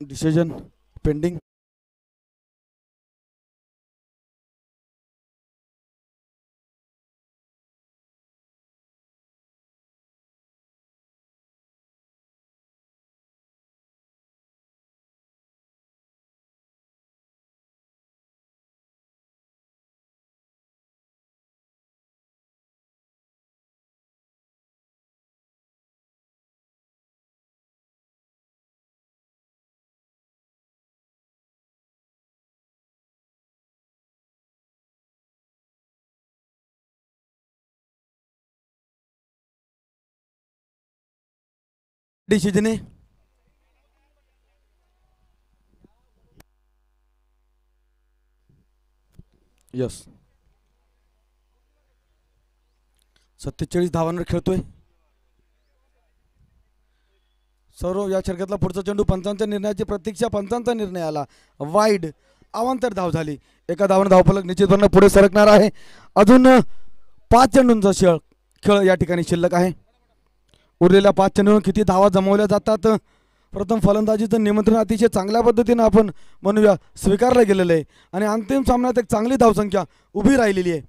Decision pending. डिसिजन आहे. यस. 47 धावांवर खेळतोय. सौरव या षटकातला पुढचा चेंडू पंचांच्या निर्णयाची प्रतीक्षा. पंचांचा निर्णय आला. वाईड. अवांतर धाव झाली. एका धावानं धावफलक निश्चितपणे पुढे सरकणार आहे. अजून 5 चेंडूंचा खेळ या ठिकाणी शिल्लक आहे. उरलेल्या 5 चेंडूंवर किती धावा जमवल्या जातात. प्रथम फलंदाजीचं निमंत्रण अतिशय चांगल्या पद्धतीनं आपण म्हणूया स्वीकारलं गेलेलं आहे आणि अंतिम सामन्यात एक चांगली धावसंख्या उभी राहिलेली आहे.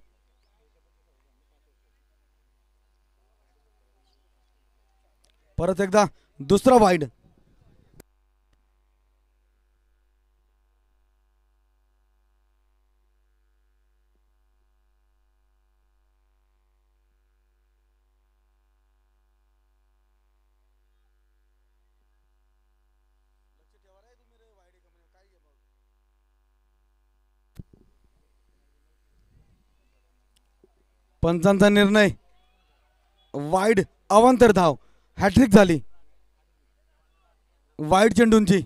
परत एकदा दुसरा वाईड. पंचांचा निर्णय. वाईड. अवांतर धाव. हॅट्रिक झाली वाईड चेंडूंची.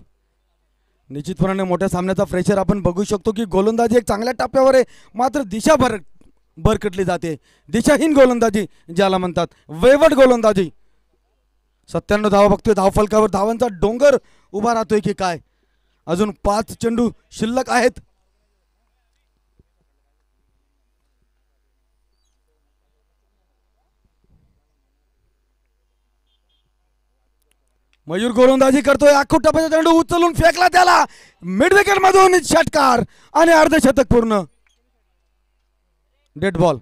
निश्चितपणाने मोठ्या सामन्याचा प्रेशर आपण बघू शकतो की गोलंदाजी एक चांगल्या टप्प्यावर आहे. मात्र दिशा भरकटली जाते. दिशाहीन गोलंदाजी ज्याला म्हणतात. वेवट गोलंदाजी. 97 धावा बघतोय. धावफलकावर धावांचा डोंगर उभा राहतोय की काय. अजून 5 चेंडू शिल्लक आहेत. मयूर गोलंदाजी करतोय. आखूट टप्प्याचा चेंडू उचलून फेकला. त्याला मिड विकेट मधून षटकार आणि अर्धशतक पूर्ण. Dead ball.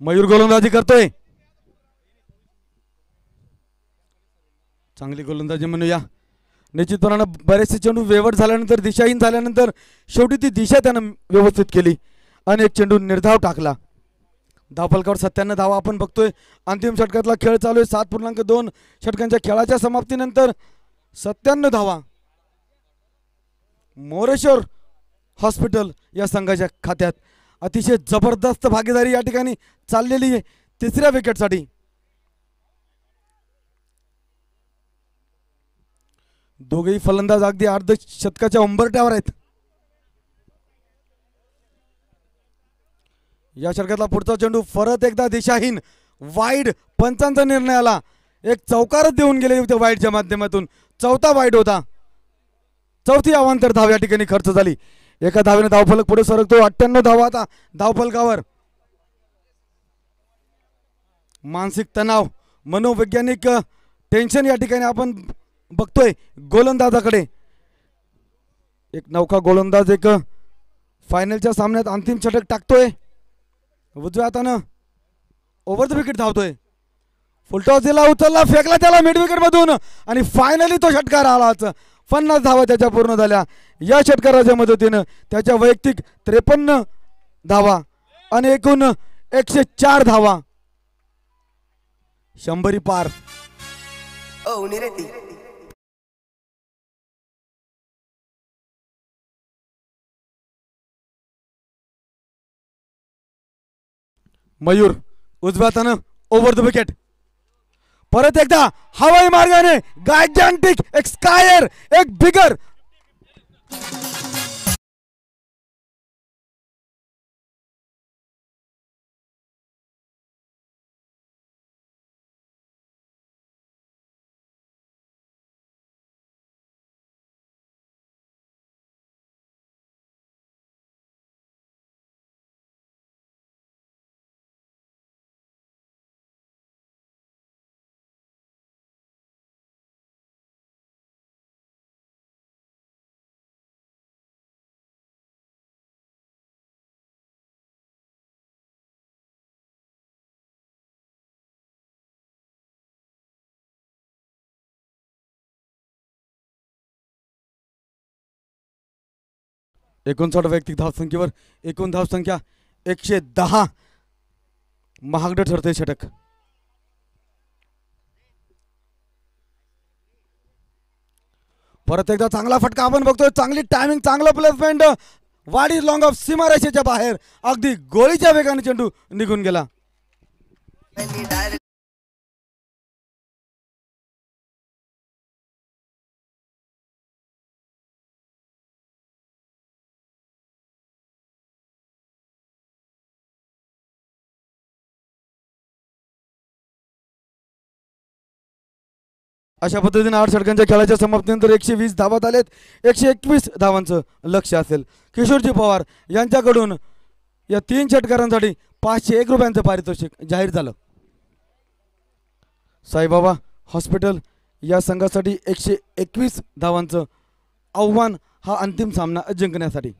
मयूर गोलंदाजी करतोय, चांगली गोलंदाजी म्हणूया. निश्चितपणानं बरेचसे चेंडू वेवट झाल्यानंतर दिशाहीन झाल्यानंतर शेवटी ती दिशा त्यानं व्यवस्थित केली आणि एक चेंडू निर्धाव टाकला. धावफलकावर 97 धावा आपण बघतोय. अंतिम षटकातला खेळ चालू आहे. 7.2 षटकांच्या खेळाच्या समाप्तीनंतर 97 धावा मोरेश्वर हॉस्पिटल या संघाच्या खात्यात. अतिशय जबरदस्त भागीदारी या ठिकाणी चाललेली आहे तिसऱ्या विकेटसाठी. दोघेही फलंदाज अगदी अर्ध शतकाच्या उंबरठ्यावर आहेत. या षटकातला पुढचा चेंडू परत एकदा दिशाहीन वाईड. पंचांचा निर्णय आला, एक चौकारच देऊन गेले होते वाईडच्या माध्यमातून. चौथा वाईड होता. चौथी अवांतर धाव या ठिकाणी खर्च झाली. एका धावेने धावफलक पुढे सरकतो. 98 धावा आता धावफलकावर. मानसिक तणाव, मनोवैज्ञानिक टेन्शन या ठिकाणी आपण बघतोय गोलंदाजाकडे. एक नौका गोलंदाज एक फायनलच्या सामन्यात अंतिम षटक टाकतोय. उजव्या हातानं ओव्हर द विकेट धावतोय. फुलटॉस दिला, उचलला, फेकला त्याला मिड विकेट मधून आणि फायनली तो षटकार आलाच. 50 धावा त्याच्या पूर्ण झाल्या. या षटकाराच्या मदतीनं त्याच्या वैयक्तिक 53 धावा आणि एकूण 104 धावा. 100 पार. मयूर उजव्या हातानं ओव्हर द विकेट. परत एकदा हवाई मार्गाने गायजॅन्टिक एक स्कायर एक बिगर. एकूण वैयक्तिक धावसंख्येवर एकूण धावसंख्या 110. महागडं ठरतंय षटक. परत एकदा चांगला फटका आपण बघतोय. चांगली टायमिंग, चांगलं प्लेसमेंट. वाडी लॉंग ऑफ सीमारेषेच्या बाहेर अगदी गोळीच्या वेगाने चेंडू निघून गेला. अशा पद्धतीने 8 षटकांच्या खेळाच्या समाप्तीनंतर 120 धावात आलेत. 121 धावांचं लक्ष असेल. किशोरजी पवार यांच्याकडून या 3 षटकारांसाठी 501 रुपयांचं पारितोषिक जाहीर झालं. साईबाबा हॉस्पिटल या संघासाठी 121 धावांचं आव्हान हा अंतिम सामना जिंकण्यासाठी.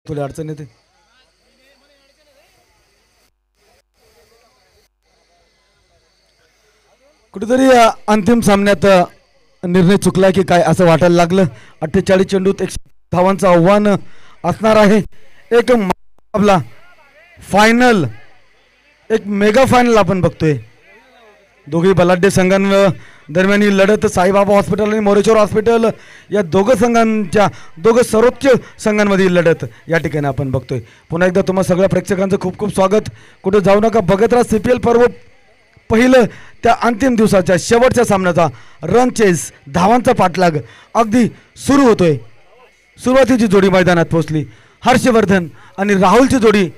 थोडी अडचण येते. कुठेतरी अंतिम सामन्यात निर्णय चुकला की काय असं वाटायला लागलं. 48 चेंडूत 100 धावांचं आव्हान असणार आहे. एक आपला फायनल, एक मेगा फायनल आपण बघतोय. दोघी बलाढ्य संघांवर दरम्यान ही लढत साईबाबा हॉस्पिटल आणि मोरेश्वर हॉस्पिटल या दोघं सर्वोच्च संघांमधील लढत या ठिकाणी आपण बघतोय. पुन्हा एकदा तुम्हा सगळ्या प्रेक्षकांचं खूप खूप स्वागत. कुठे जाऊ नका, बघत राहा CPL पर्व पहिलं त्या अंतिम दिवसाच्या शेवटच्या सामन्याचा रन चेस, धावांचा पाठलाग अगदी सुरू होतोय. सुरुवातीची जोडी मैदानात पोहोचली. हर्षवर्धन आणि राहुलची जोडी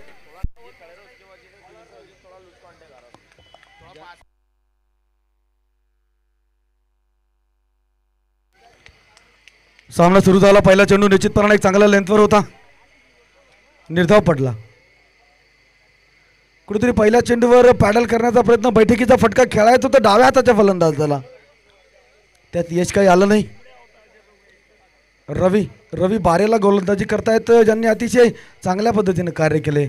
सामना सुरू झाला. पहिला चेंडू निश्चितपणाने एक चांगला लेंथवर होता, निर्धाव पडला. कुठेतरी पहिल्या चेंडूवर पॅडल करण्याचा प्रयत्न, बैठकीचा फटका खेळायचा होता डाव्या हाताच्या फलंदाजाला, त्यात यश काही आलं नाही. रवी बारेला गोलंदाजी करतायत, ज्यांनी अतिशय चांगल्या पद्धतीने कार्य केले.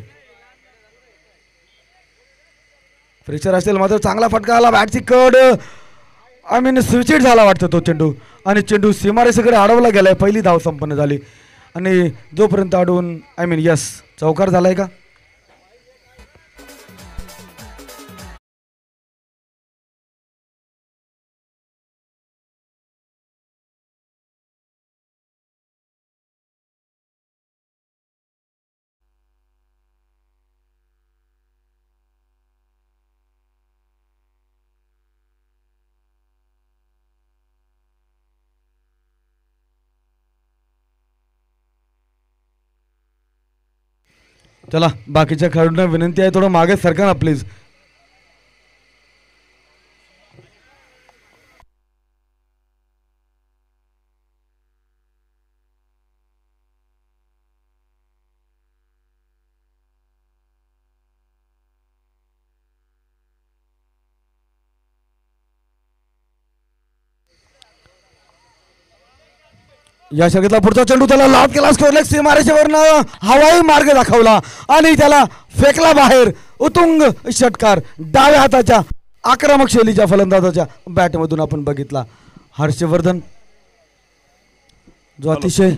फ्रेशर असेल मात्र चांगला फटका आला. बॅटची कड स्विचिट झाला वाटतं तो चेंडू, आणि चेंडू सीमारेषेकडे अडवला गेलाय. पहिली धाव संपन्न झाली आणि जोपर्यंत अडवून यस चौकार झालाय का. चला, बाकीच्या खेळाडूंना विनंती आहे थोडं मागे सरका ना प्लीज. या शर्यतीला पुढचा चेंडू त्याला लाभ केला, स्कोरलेग सीमारेषेवरनं हवाई मार्ग दाखवला आणि त्याला फेकला बाहेर. उतुंग षटकार डाव्या हाताच्या आक्रमक शैलीच्या फलंदाजाच्या बॅटमधून आपण बघितला. हर्षवर्धन जो अतिशय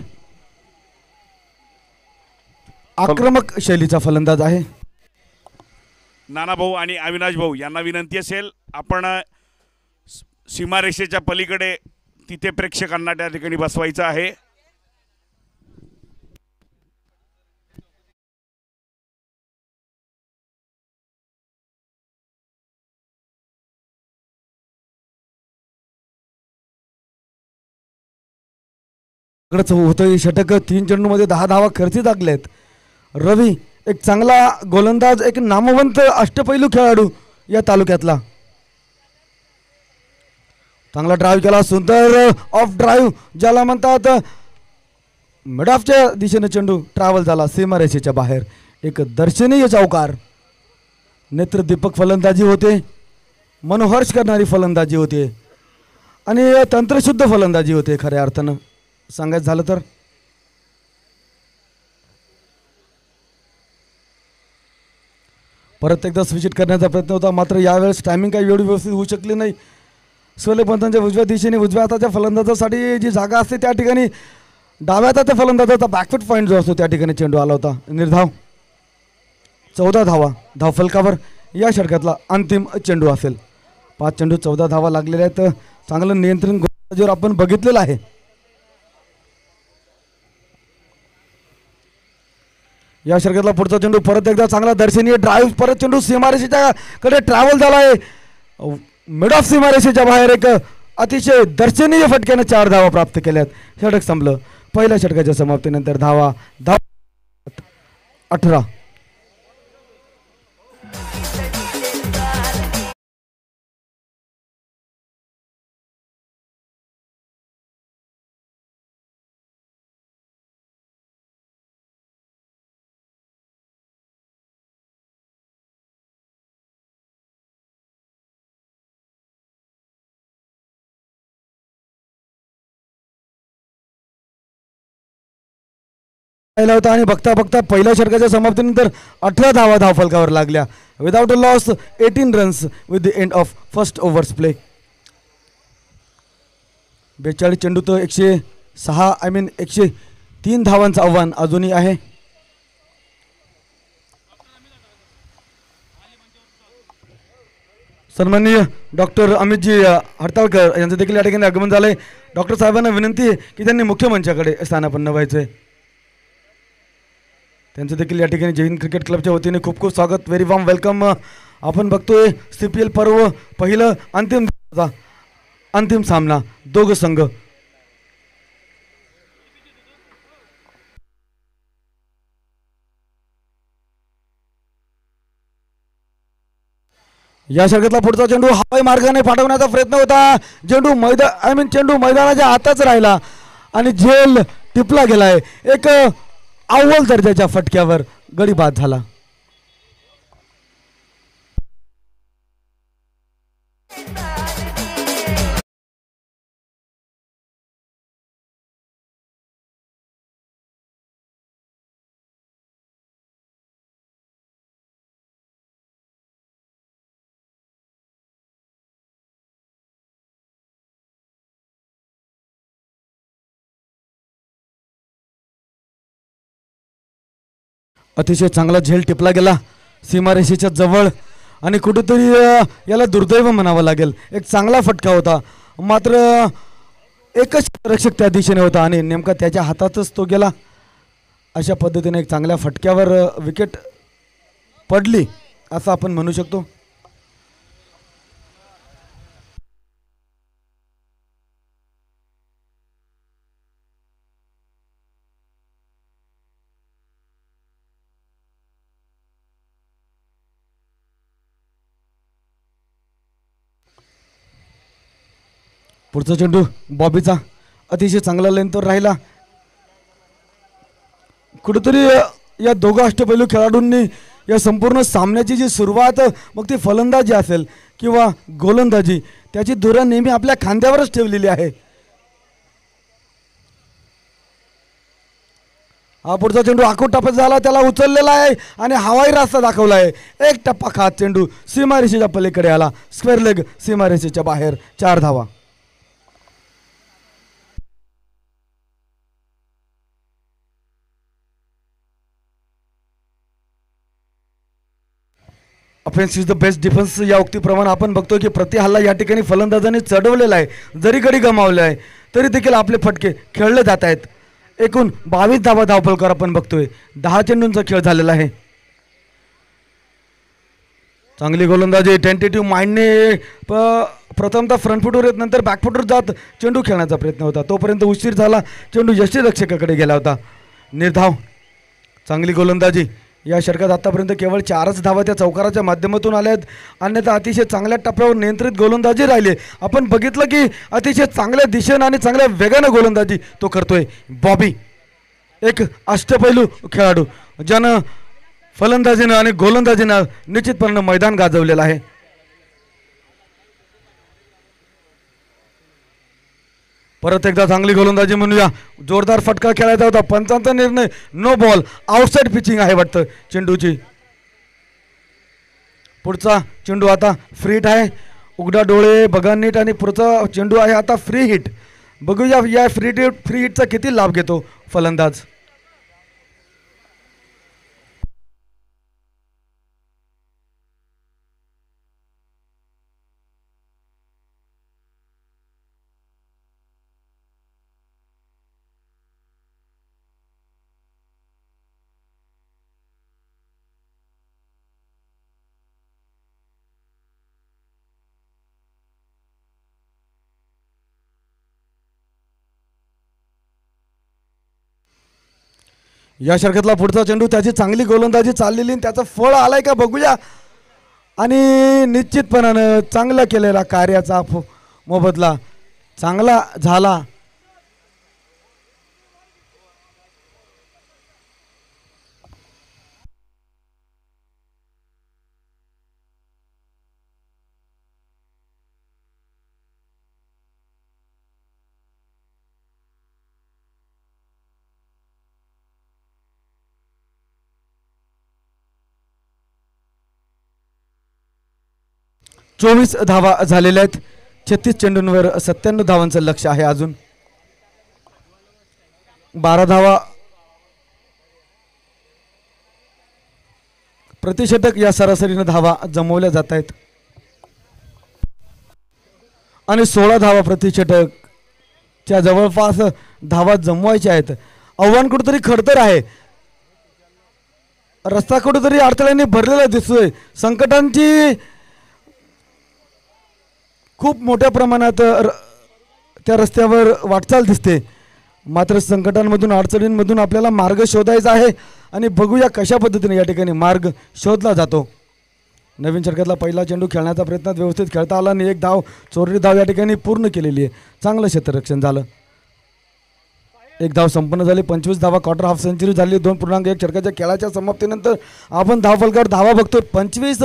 आक्रमक शैलीचा फलंदाज आहे. नाना भाऊ आणि अविनाश भाऊ यांना विनंती असेल, आपण सीमारेषेच्या पलीकडे तिथे प्रेक्षकांना त्या ठिकाणी बसवायचं आहे. होतं षटक. 3 चेंडूमध्ये 10 धावा खर्ची टाकलेत. रवी एक चांगला गोलंदाज, एक नामवंत अष्टपैलू खेळाडू या तालुक्यातला. चांगला ड्राईव्ह केला, सुंदर ऑफ ड्राईव्ह ज्याला म्हणतात. मिड ऑफच्या दिशेने चेंडू ट्रॅव्हल झाला सीमारेषेच्या बाहेर. एक दर्शनीय चौकार. नेत्रदीपक फलंदाजी होते, मनोहर्ष करणारी फलंदाजी होते आणि तंत्रशुद्ध फलंदाजी होते खऱ्या अर्थानं सांगायचं झालं तर. परत एकदा स्विच करण्याचा प्रयत्न होता, मात्र यावेळेस टायमिंग काही एवढी व्यवस्थित होऊ शकली नाही. सोले पंतांच्या उजव्या दिशेने उजव्या हाताच्या फलंदाजासाठी जी जागा असते त्या ठिकाणी डाव्या हाताच्या फलंदाजाचा बॅकफुट पॉईंट जो असतो त्या ठिकाणी चेंडू आला होता. निर्धाव. 14 धावा धावफलकावर या षटकातला अंतिम चेंडू असेल. 5 चेंडू 14 धावा लागलेल्या आहेत. चांगलं नियंत्रण गोलंदाजीवर आपण बघितलेलं आहे. या षटकातला पुढचा चेंडू परत एकदा चांगला दर्शनीय ड्राईव्ह. परत चेंडू सीमारेषेच्या कडे ट्रॅव्हल झाला आहे. मिड ऑफ सीमारेषेच्या बाहेर एक अतिशय दर्शनीय फटक्याने 4 धावा प्राप्त केल्यात. षटक संपलं. पहिल्या षटकाच्या समाप्तीनंतर धावा 18. राहिला होता आणि बघता बघता पहिल्या षटकाच्या समाप्तीनंतर 18 धावा धावफलकावर लागल्या. Without a loss 18 runs with the end of first overs play. 42 चेंडू तर 103 धावांचं आव्हान अजूनही आहे. सन्माननीय डॉक्टर अमितजी हडताळकर यांचं देखील या ठिकाणी आगमन झालंय. डॉक्टर साहेबांना विनंती आहे की त्यांनी मुख्य मंचाकडे स्थानापन्न व्हायचंय. त्यांचं देखील या ठिकाणी जय हिंद क्रिकेट क्लबच्या वतीने खूप खूप स्वागत. Very warm welcome. आपण बघतोय CPL पर्व पहिलं अंतिम सामना दोघं संघ. या षटकातला पुढचा चेंडू हवाई मार्गाने पाठवण्याचा प्रयत्न होता. चेंडू मैदानाच्या आतच राहिला आणि झेल टिपला गेलाय. एक अव्वल दर्जाच्या फटक्यावर गडी बाद झाला. अतिशय चांगला झेल टिपला गेला सीमारेषेच्या जवळ आणि कुठेतरी याला दुर्दैव म्हणावं लागेल. एक चांगला फटका होता मात्र एकच रक्षक त्या दिशेने होता आणि नेमका त्याच्या हातातच तो गेला. अशा पद्धतीने एक चांगल्या फटक्यावर विकेट पडली असं आपण म्हणू शकतो. पुढचा चेंडू बॉबीचा अतिशय चांगला लेंथवर राहिला. कुठेतरी या दोघं अष्टपैलू खेळाडूंनी या संपूर्ण सामन्याची जी सुरुवात मग ती फलंदाजी असेल किंवा गोलंदाजी त्याची धुरा नेहमी आपल्या खांद्यावरच ठेवलेली आहे. हा पुढचा चेंडू आखूड टप्प्यात झाला, त्याला उचललेला आहे आणि हवाई रास्ता दाखवला आहे. एक टप्पा खात चेंडू सीमारेषेच्या पलीकडे आला. स्क्वेअर लेग सीमारेषेच्या बाहेर. 4 धावा. Offence is the best defence या उक्तीप्रमाणे आपण बघतोय की प्रति हल्ला या ठिकाणी फलंदाजांनी चढवलेला आहे. जरी गडी गमावले आहे तरी देखील आपले फटके खेळले जात आहेत. एकूण 22 धावा धावफलकावर आपण बघतोय. 10 चेंडूंचा खेळ झालेला आहे. चांगली गोलंदाजी टेंटेटिव्ह माइंडने प्रथमतः फ्रंट फुटवर येत नंतर बॅक फुटवर जात चेंडू खेळण्याचा प्रयत्न होता. तोपर्यंत उशीर झाला. चेंडू यष्टीरक्षकाकडे गेला होता. निर्धाव. चांगली गोलंदाजी. या षटकात आतापर्यंत केवळ 4च धावा त्या चौकाराच्या माध्यमातून आल्या आहेत. अन्यथा अतिशय चांगल्या टप्प्यावर नियंत्रित गोलंदाजी राहिली. आपण बघितलं की अतिशय चांगल्या दिशेनं आणि चांगल्या वेगानं गोलंदाजी तो करतोय बॉबी. एक अष्टपैलू खेळाडू ज्यानं फलंदाजीनं आणि गोलंदाजीनं निश्चितपणे मैदान गाजवलेलं आहे. परत एकदा चांगली गोलंदाजी म्हणूया. जोरदार फटका खेळायचा होता. पंचांचा निर्णय नो बॉल. आउटसाइड पिचिंग आहे वाटतं चेंडूची. पुढचा चेंडू आता फ्री हिट आहे. उघडा डोळे बघा नीट आणि पुढचा चेंडू आहे आता फ्री हिट. बघूया या फ्री हिटचा किती लाभ घेतो फलंदाज. या षटकातला पुढचा चेंडू त्याची चांगली गोलंदाजी चाललेली त्याचं फळ आलंय का बघूया. आणि निश्चितपणानं चांगला केलेला कार्याचा मोबदला चांगला झाला. 24 धावा झालेल्या आहेत. 36 चेंडूंवर 97 धावांचं लक्ष आहे. अजून 12 धावा प्रतिषटक या सरासरीने धावा जमवल्या जात आहेत आणि 16 धावा प्रतिषटक च्या जवळपास धावा जमवायच्या आहेत. आव्हान कुठेतरी खडतर आहे. रस्ता कुठेतरी अडथळ्यांनी भरलेला दिसतोय. संकटांची खूप मोठ्या प्रमाणात त्या रस्त्यावर वाटचाल दिसते. मात्र संकटांमधून अडचणींमधून आपल्याला मार्ग शोधायचा आहे आणि बघूया कशा पद्धतीने या ठिकाणी मार्ग शोधला जातो. नवीन षटकातला पहिला चेंडू खेळण्याचा प्रयत्नात व्यवस्थित खेळता आला आणि एक धाव चोरली धाव या ठिकाणी पूर्ण केलेली आहे. चांगलं क्षेत्ररक्षण झालं. एक धाव संपन्न झाली. 25 धावा क्वार्टर हाफ सेंचुरी झाली. 2.1 षटकाच्या खेळाच्या समाप्तीनंतर आपण धावफलकावर धावा बघतो. 25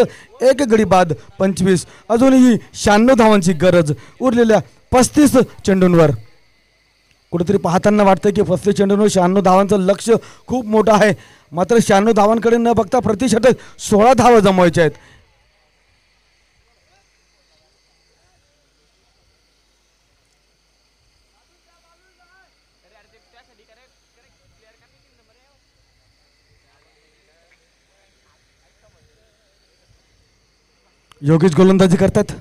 एक गडी बाद 25. अजूनही 96 धावांची गरज उरलेल्या 35 चेंडूंवर. कुठेतरी पाहताना वाटतं की 35 चेंडूंवर 96 धावांचं लक्ष खूप मोठं आहे. मात्र 96 धावांकडे न बघता प्रतिषटक 16 धावा जमवायच्या आहेत. योगेश गोलंदाजी करतात.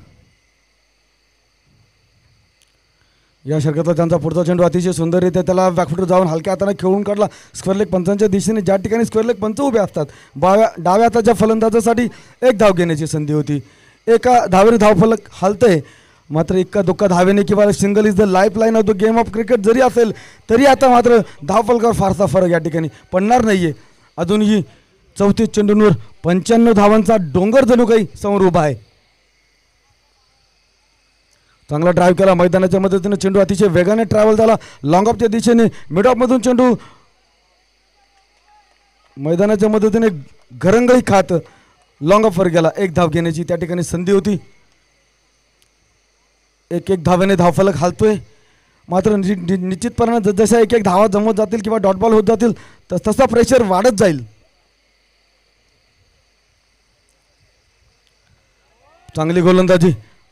या षटकातला त्यांचा पुढचा चेंडू अतिशय सुंदररीत्या त्याला बॅकफुटवर जाऊन हलक्या हाताने खेळून काढला. स्क्वेअर लेग पंचांच्या दिशेने ज्या ठिकाणी स्क्वेअर लेग पंच उभे असतात डाव्या हाताच्या फलंदाजासाठी एक धाव घेण्याची संधी होती. एका धावेने धावफलक हलतंय. मात्र एका दुःखा धावेने किंवा single is the life line of the game of cricket जरी असेल तरी आता मात्र धावफलकावर फारसा फरक या ठिकाणी पडणार नाहीये. अजूनही 34 चेंडूंवर 95 धावांचा डोंगर जणू काही समोर उभा आहे. चांगला ड्राईव्ह केला. मैदानाच्या मदतीने चेंडू अतिशय वेगाने ट्रॅव्हल झाला. लॉंग ऑफच्या दिशेने मिड ऑफमधून चेंडू मैदानाच्या मदतीने घरंगळी खात लॉंग ऑफवर गेला. एक धाव घेण्याची त्या ठिकाणी संधी होती. एक धावेने धावफलक हालतोय. मात्र निश्चितपणाने जसजशा एक धावा जमवत जातील किंवा डॉट बॉल होत जातील तसा प्रेशर वाढत जाईल. चांगली गोलंदाजी.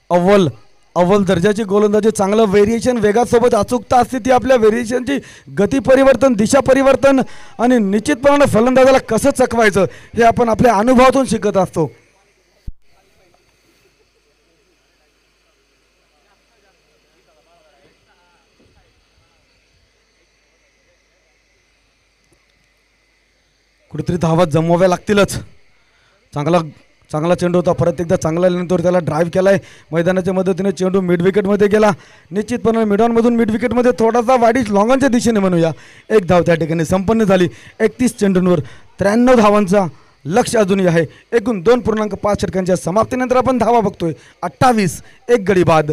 अव्वल दर्जाची गोलंदाजी. चांगलं व्हेरिएशन. वेगासोबत अचूकता असते ती आपल्या व्हेरिएशनची. गती परिवर्तन, दिशा परिवर्तन आणि निश्चितपणाने फलंदाजाला कसं चकवायचं हे आपण आपल्या अनुभवातून शिकत असतो. कुठेतरी धावा जमवाव्या लागतीलच. चांगला चेंडू होता. परत एकदा चांगला लेंथवर त्याला ड्राईव्ह केलाय. मैदानाच्या मदतीने चेंडू मिड विकेटमध्ये गेला. निश्चितपणे मिडॉनमधून मिड विकेटमध्ये थोडासा वाढीस लॉंगॉनच्या दिशेने म्हणूया. एक धाव त्या ठिकाणी संपन्न झाली. 31 चेंडूंवर 93 धावांचा लक्ष अजूनही आहे. एकूण 2.5 षटकांच्या समाप्तीनंतर आपण धावा बघतोय 28. एक गडी बाद.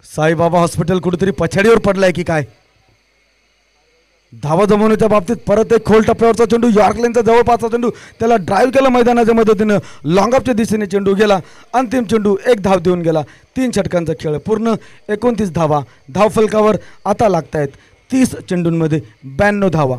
साईबाबा हॉस्पिटल कुठेतरी पछाडीवर पडलाय की काय. धावा जमवण्याच्या बाबतीत परत एक खोल टप्प्यावरचा चेंडू. यॉर्क लाईनचा जवळपासचा चेंडू त्याला ड्राईव्ह केला. मैदानाच्या मदतीनं लॉंग ऑफच्या दिशेने चेंडू गेला. अंतिम चेंडू एक धाव देऊन गेला. 3 षटकांचा खेळ पूर्ण. 29 धावा धावफलकावर आता लागतायत. 30 चेंडूंमध्ये 92 धावा.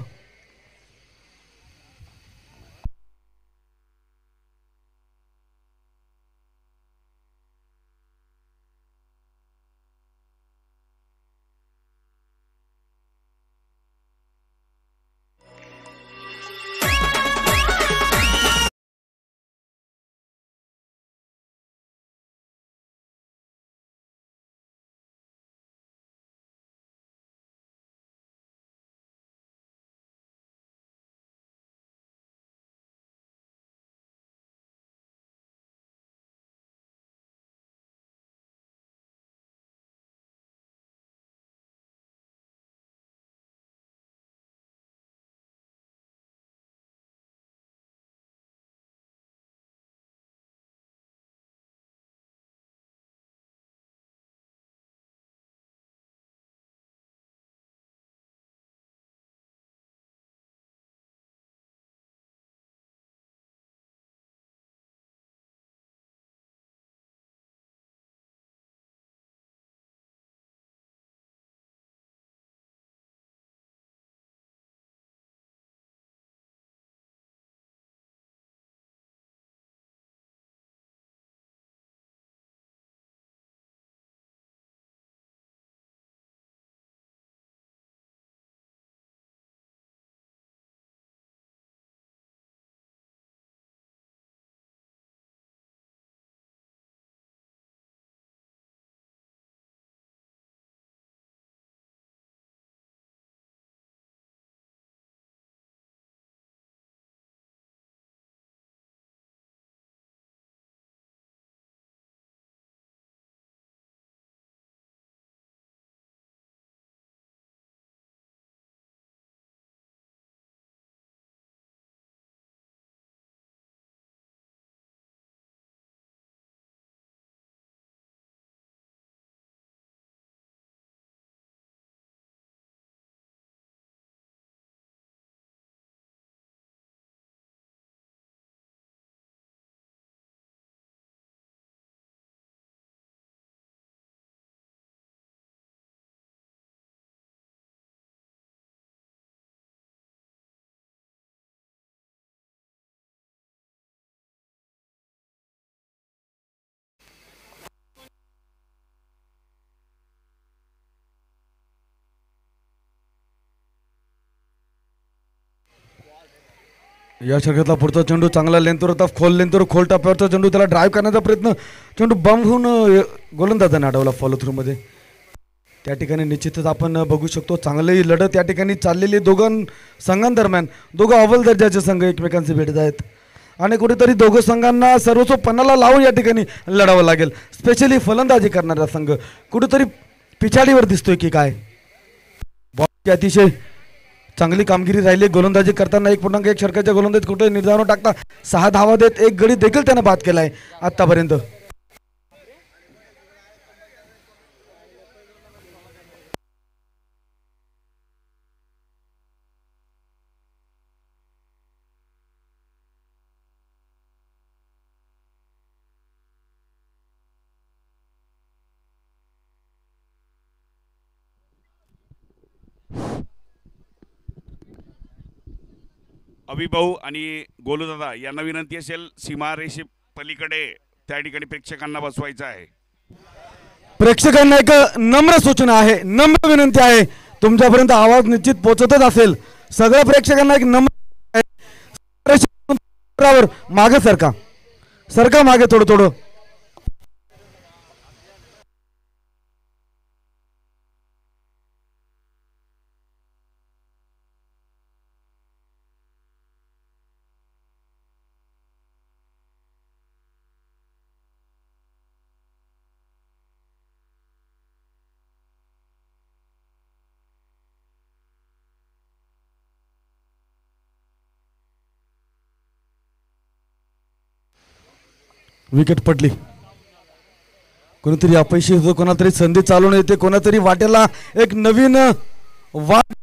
या षटकातला पुढचा चेंडू चांगला लेंथवर होता, खोल लेंथवर खोल टप्प्यावरचा चेंडू, त्याला ड्राईव्ह करण्याचा प्रयत्न, चेंडू बंब होऊन गोलंदाजाने अडवला फॉलो थ्रू मध्ये. त्या ठिकाणी निश्चितच आपण बघू शकतो चांगली लढत या ठिकाणी चाललेली दोघं संघांदरम्यान. दोघं अव्वल दर्जाचे संघ एकमेकांचे भेटत आहेत आणि कुठेतरी दोघं संघांना सर्वस्व पणाला लावून या ठिकाणी लढावं लागेल. स्पेशली फलंदाजी करणारा संघ कुठेतरी पिछाडीवर दिसतोय की काय. बॉलची अतिशय चांगली कामगिरी राहिली गोलंदाजी करताना. 1.1 षटकाच्या गोलंदाजीत कुठे निर्धार टाकता 6 धावा देत 1 गडी देखील त्यानं बाद केलाय आतापर्यंत. अभिभाऊ आणि गोलूदादा यांना विनंती असेल सीमारेषे पलीकडे त्या ठिकाणी प्रेक्षकांना बसवायचं आहे. प्रेक्षकांना एक नम्र सूचना आहे, नम्र विनंती आहे, तुमच्यापर्यंत आवाज निश्चित पोहोचतच असेल. सगळ्या प्रेक्षकांना एक नम्र मागे सरका, सरका मागे थोडं थोडं. विकेट पडली. कोणीतरी अपयशी होतो, कोणातरी संधी चालून येते, कोणातरी वाटेला एक नवीन वाट.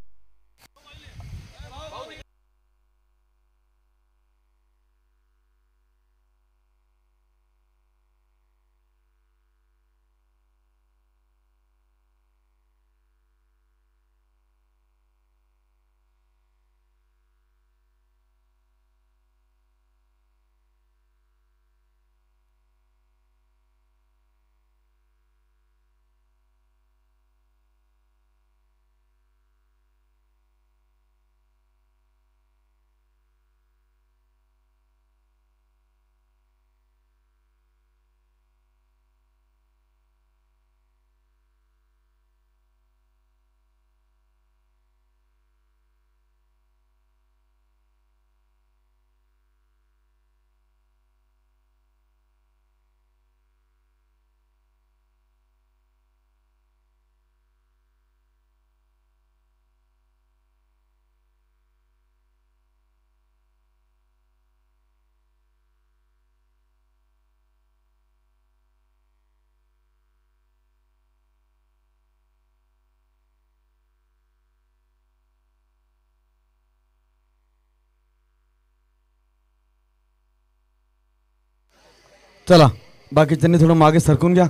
चला बाकीच्यांनी थोडं मागे सरकून घ्या.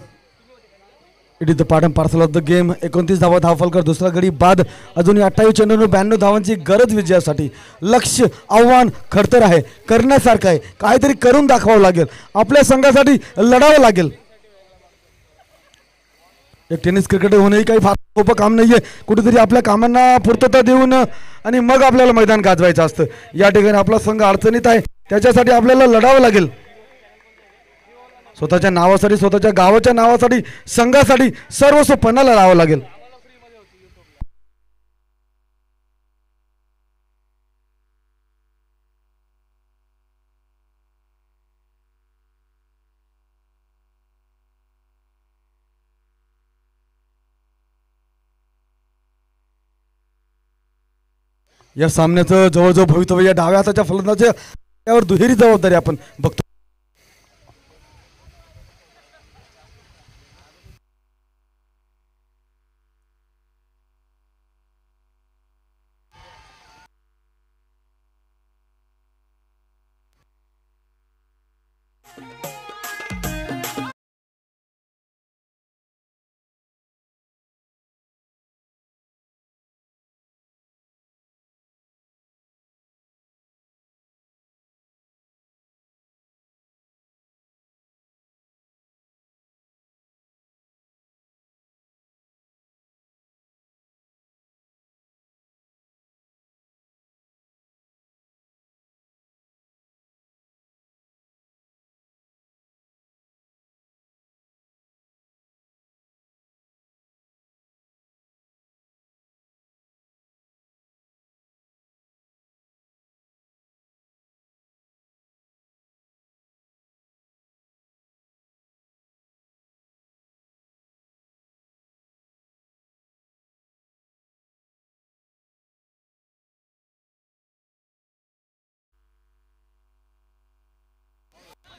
It is the part and parcel of the game. 29 धावा धावफलकर दुसरा गडी बाद. अजूनही 28 चेंडूंवर 92 धावांची गरज विजयासाठी. लक्ष्य आव्हान खडतर आहे, करण्यासारखं आहे, काहीतरी करून दाखवावं लागेल, आपल्या संघासाठी लढावं लागेल. एक टेनिस क्रिकेटर होणंही काही फार सोपं काम नाहीये. कुठेतरी आपल्या कामांना पूर्तता देऊन आणि मग आपल्याला मैदान गाजवायचं असतं. या ठिकाणी आपला संघ अडचणीत आहे, त्याच्यासाठी आपल्याला लढावं लागेल. स्वतःच्या नावासाठी, स्वतःच्या गावाच्या नावासाठी, संघासाठी सर्वस्व पणाला लावावं लागेल. या सामन्याचं जवळजवळ भवितव्य या डाव्या हाताच्या फलंदाजाच्या त्यावर दुहेरी जबाबदारी आपण बघतो.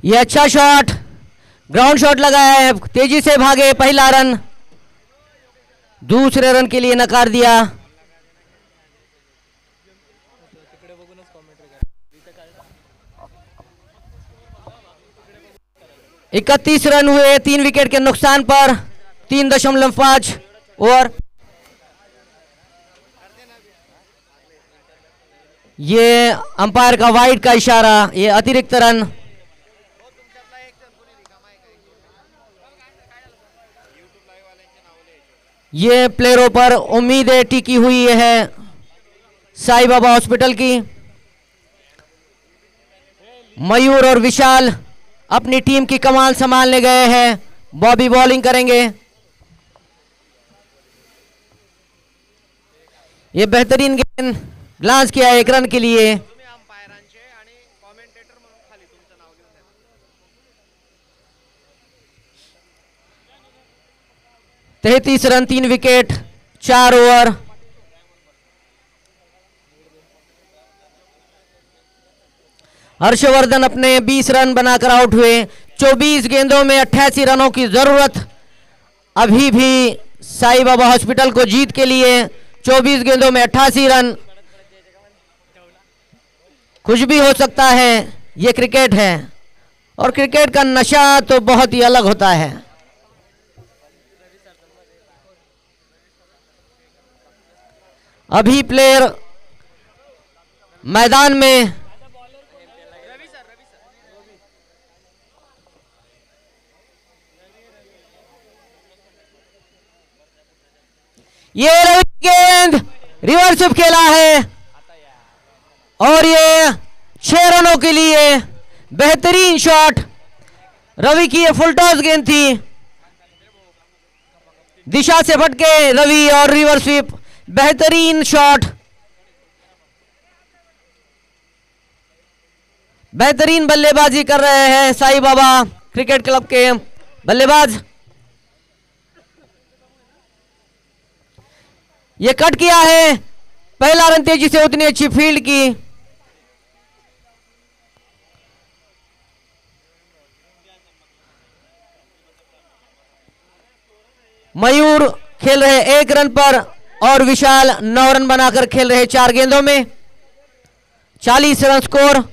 ये अच्छा शॉट, ग्राउंड शॉट लगा है, तेजी से भागे, पहला रन। दूसरे रन के लिए नकार दिया। 31 रन हुए 3 विकेट के नुकसान पर, 3.5 ओवर। ये अंपायर का वाइड का इशारा, ये अतिरिक्त रन। ये प्लेयरों पर उम्मीदें टिकी हुई है साईं बाबा हॉस्पिटल की। मयूर और विशाल अपनी टीम की कमान संभालने गए हैं। बॉबी बॉलिंग करेंगे। ये बेहतरीन गेंद, ग्लांस किया 1 रन के लिए। 33 रन 3 विकेट 4 ओवर। हर्षवर्धन अपने 20 रन बनाकर आउट हुए। 24 गेंदों में 88 रनों की जरूरत अभी भी साईं बाबा हॉस्पिटल को जीत के लिए। 24 गेंदों में 88 रन, कुछ भी हो सकता है, ये क्रिकेट है और क्रिकेट का नशा तो बहुत ही अलग होता है। अभी प्लेयर मैदान में ये गेंद रिवर्स स्विप खेला है और ये 6 रनों के लिए बेहतरीन शॉट। रवि की ये फुल टॉस गेंद थी, दिशा से भटके रवि और रिवर्स स्विप, बेहतरीन शॉट। बेहतरीन बल्लेबाजी कर रहे हैं साईं बाबा क्रिकेट क्लब के बल्लेबाज। ये कट किया है, पहला रन तेजी से, उतनी अच्छी फील्ड की। मयूर खेल रहे 1 रन पर और विशाल 9 रन बनाकर खेल रहे 4 गेंदों में। 40 रन स्कोर।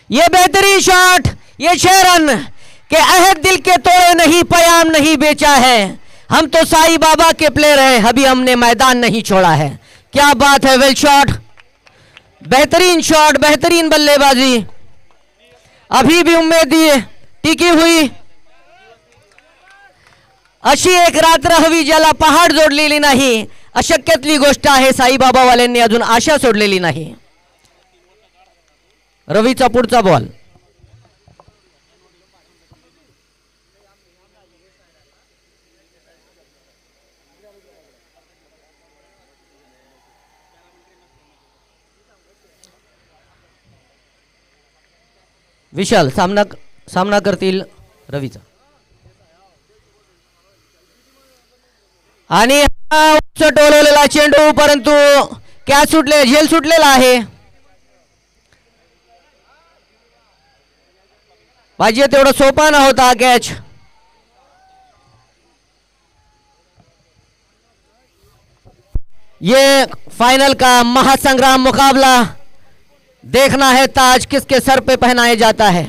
ये बेहतरीन शॉट, ये 6 रन के अहद दिल के तोड़े नहीं, पयाम नहीं बेचा है। हम तो साईं बाबा के प्लेयर हैं, अभी हमने मैदान नहीं छोड़ा है। क्या बात है, वेल शॉट, बेहतरीन शॉट, बेहतरीन बल्लेबाजी। अभी भी उम्मीद टिकी हुई। अशी एक रात्र हवी ज्याला पहाड जोडलेली नाही, अशक्यातली गोष्ट आहे। साईबाबावाल्यांनी अजून आशा सोडलेली नाही। रवीचा पुढचा बॉल, विशाल सामना करतील रवीचा। आणि टोलवलेला चेंडू, परंतु कॅच सुटले, झेल सुटलेला आहे। पाहिजे तेवढा सोपा ना होता कॅच। ये फाइनल का महासंग्राम मुकाबला, देखना है ताज किसके सर पे पहनाया जाता है।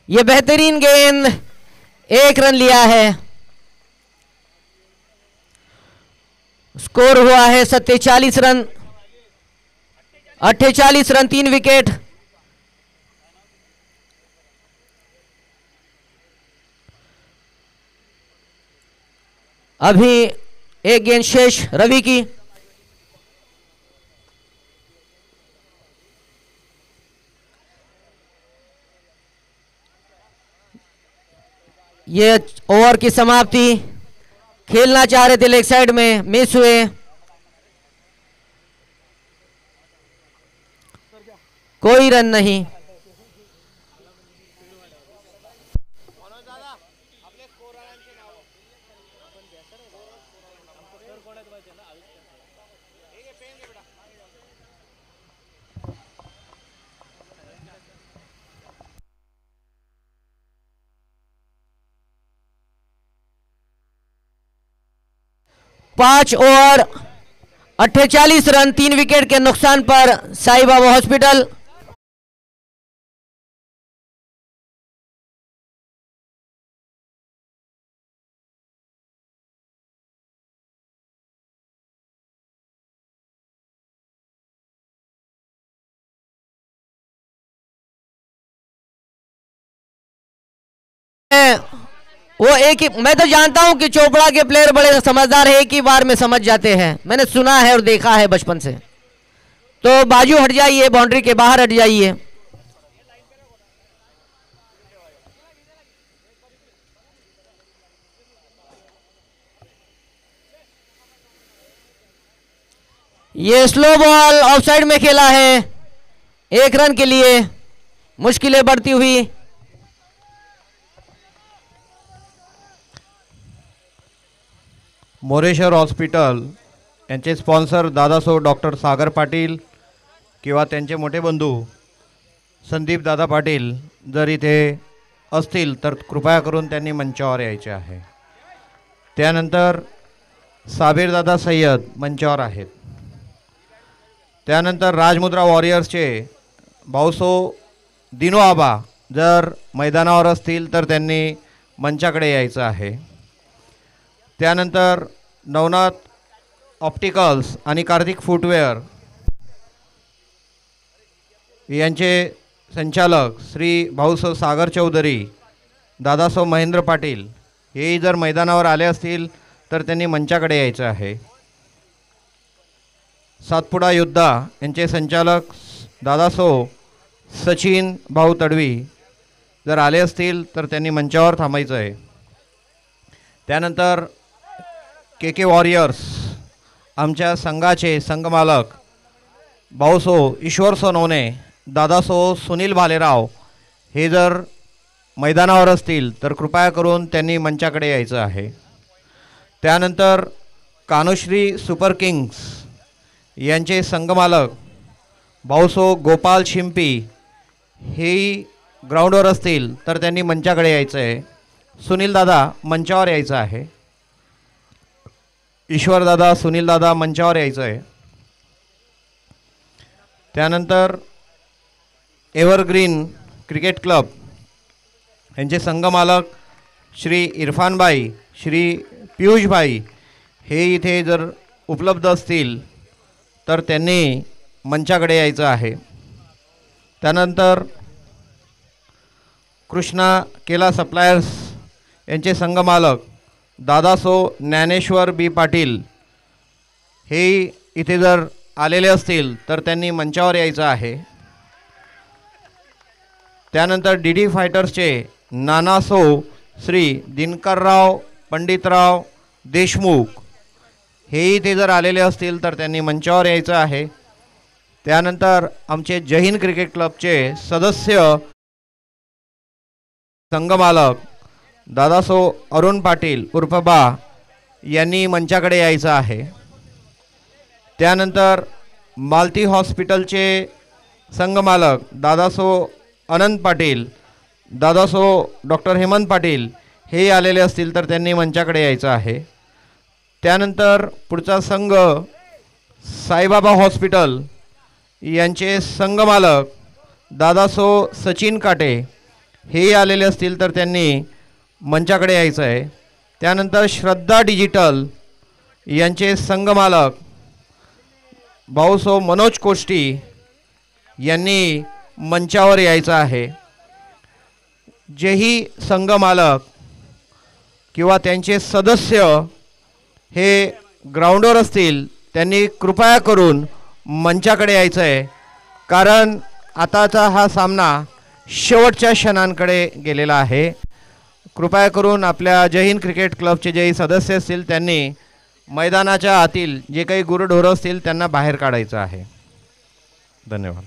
ये बेहतरीन गेंद, 1 रन लिया है। स्कोर हुआ है 47 रन, 48 रन 3 विकेट। अभी 1 गेंद शेष रवि की। ये ओवर की समाप्ति, खेलना चाह रहे थे लेग साइड में, मिस हुए। कोई रन नहीं। पांच ओवर 48 रन 3 विकेट के नुकसान पर साई बाबा हॉस्पिटल। वो एक ही, मैं तो जानता हूं कि चोपड़ा के प्लेयर बड़े समझदार है, एक ही बार में समझ जाते हैं, मैंने सुना है और देखा है बचपन से। तो बाजू हट जाइए, बाउंड्री के बाहर हट जाइए। ये स्लो बॉल ऑफसाइड में खेला है, 1 रन के लिए मुश्किलें बढ़ती हुई। मोरेश्वर हॉस्पिटल यांचे स्पॉन्सर दादासो डॉक्टर सागर पाटील किंवा त्यांचे मोठे बंधू संदीप दादा पाटील जर इथे असतील तर कृपया करून त्यांनी मंचावर यायचे आहे। त्यानंतर साबीर दादा सय्यद मंचावर आहेत। त्यानंतर राजमुद्रा वॉरियर्सचे भाऊसो दिनो आबा जर मैदानावर असतील तर त्यांनी मंचाकडे यायचं आहे। त्यानंतर नवनाथ ऑप्टिकल्स आणि कार्तिक फुटवेअर यांचे संचालक श्री भाऊसाहेब सागर चौधरी, दादासाहेब महेंद्र पाटील हेही जर मैदानावर आले असतील तर त्यांनी मंचाकडे यायचं आहे। सातपुडा योद्धा यांचे संचालक दादासाहेब सचिन भाऊ तडवी जर आले असतील तर त्यांनी मंचावर थांबायचं आहे। त्यानंतर के वॉरियर्स आमच्या संघाचे संघमालक भाऊसो ईश्वर सोनवणे, दादासो सुनील भालेराव हे जर मैदानावर असतील तर कृपया करून त्यांनी मंचाकडे यायचं आहे। त्यानंतर कानुश्री सुपर किंग्स यांचे संघमालक भाऊसो गोपाल शिंपी हेही ग्राउंडवर असतील तर त्यांनी मंचाकडे यायचं आहे। सुनील दादा मंचावर यायचं आहे। ईश्वर दादा, सुनील दादा मंचावर यायचं आहे। त्यानंतर एव्हरग्रीन क्रिकेट क्लब यांचे संघमालक श्री इरफानभाई, श्री पियुषभाई हे इथे जर उपलब्ध असतील तर त्यांनी मंचाकडे यायचं आहे। त्यानंतर कृष्णा केला सप्लायर्स यांचे संघमालक दादासो ज्ञानेश्वर बी पाटील हे इथे जर आलेले असतील तर त्यांनी मंचावर यायचं आहे। त्यानंतर डी फायटर्सचे नानासो श्री दिनकरराव पंडितराव देशमुख हे इथे जर आलेले असतील तर त्यांनी मंचावर यायचं आहे। त्यानंतर आमचे जय हिंद क्रिकेट क्लबचे सदस्य संघमालक दादासो अरुण पाटील उर्फ बा यांनी मंचाकडे यायचं आहे। त्यानंतर मालती हॉस्पिटलचे संघमालक दादासो अनंत पाटील, दादासो डॉक्टर हेमंत पाटील हे आलेले असतील तर त्यांनी मंचाकडे यायचं आहे। त्यानंतर पुढचा संघ साईबाबा हॉस्पिटल यांचे संघमालक दादासो सचिन काटे हे आलेले असतील तर त्यांनी मंचाकडे यायचं आहे। त्यानंतर श्रद्धा डिजिटल यांचे संघमालक भाऊसो मनोज कोष्टी यांनी मंचावर यायचं आहे। जेही संघमालक किंवा त्यांचे सदस्य हे ग्राउंडवर असतील त्यांनी कृपया करून मंचाकडे यायचं आहे, कारण आताचा हा सामना शेवटच्या क्षणांकडे गेलेला आहे। कृपया करून आपल्या जय हिंद क्रिकेट क्लबचे जे सदस्य असतील त्यांनी मैदानाच्या आतील जे काही गुरढोरं असतील त्यांना बाहेर काढायचं आहे। धन्यवाद।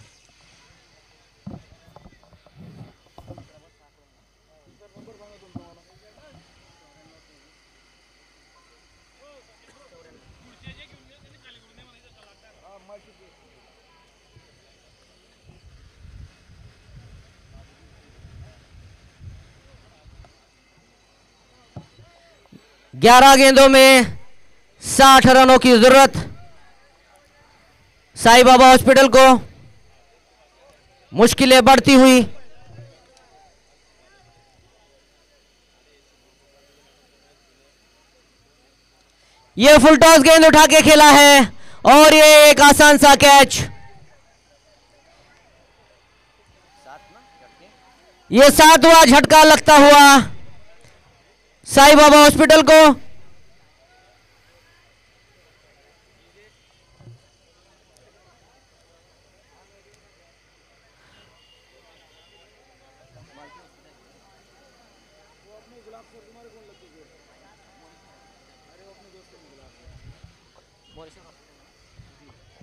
11 गेंदों में 60 रनों की जरूरत साईं बाबा हॉस्पिटल को। मुश्किलें बढ़ती हुई। ये फुल टॉस गेंद उठा के खेला है और ये एक आसान सा कैच। ये 7वां झटका लगता हुआ साईं बाबा हॉस्पिटल को।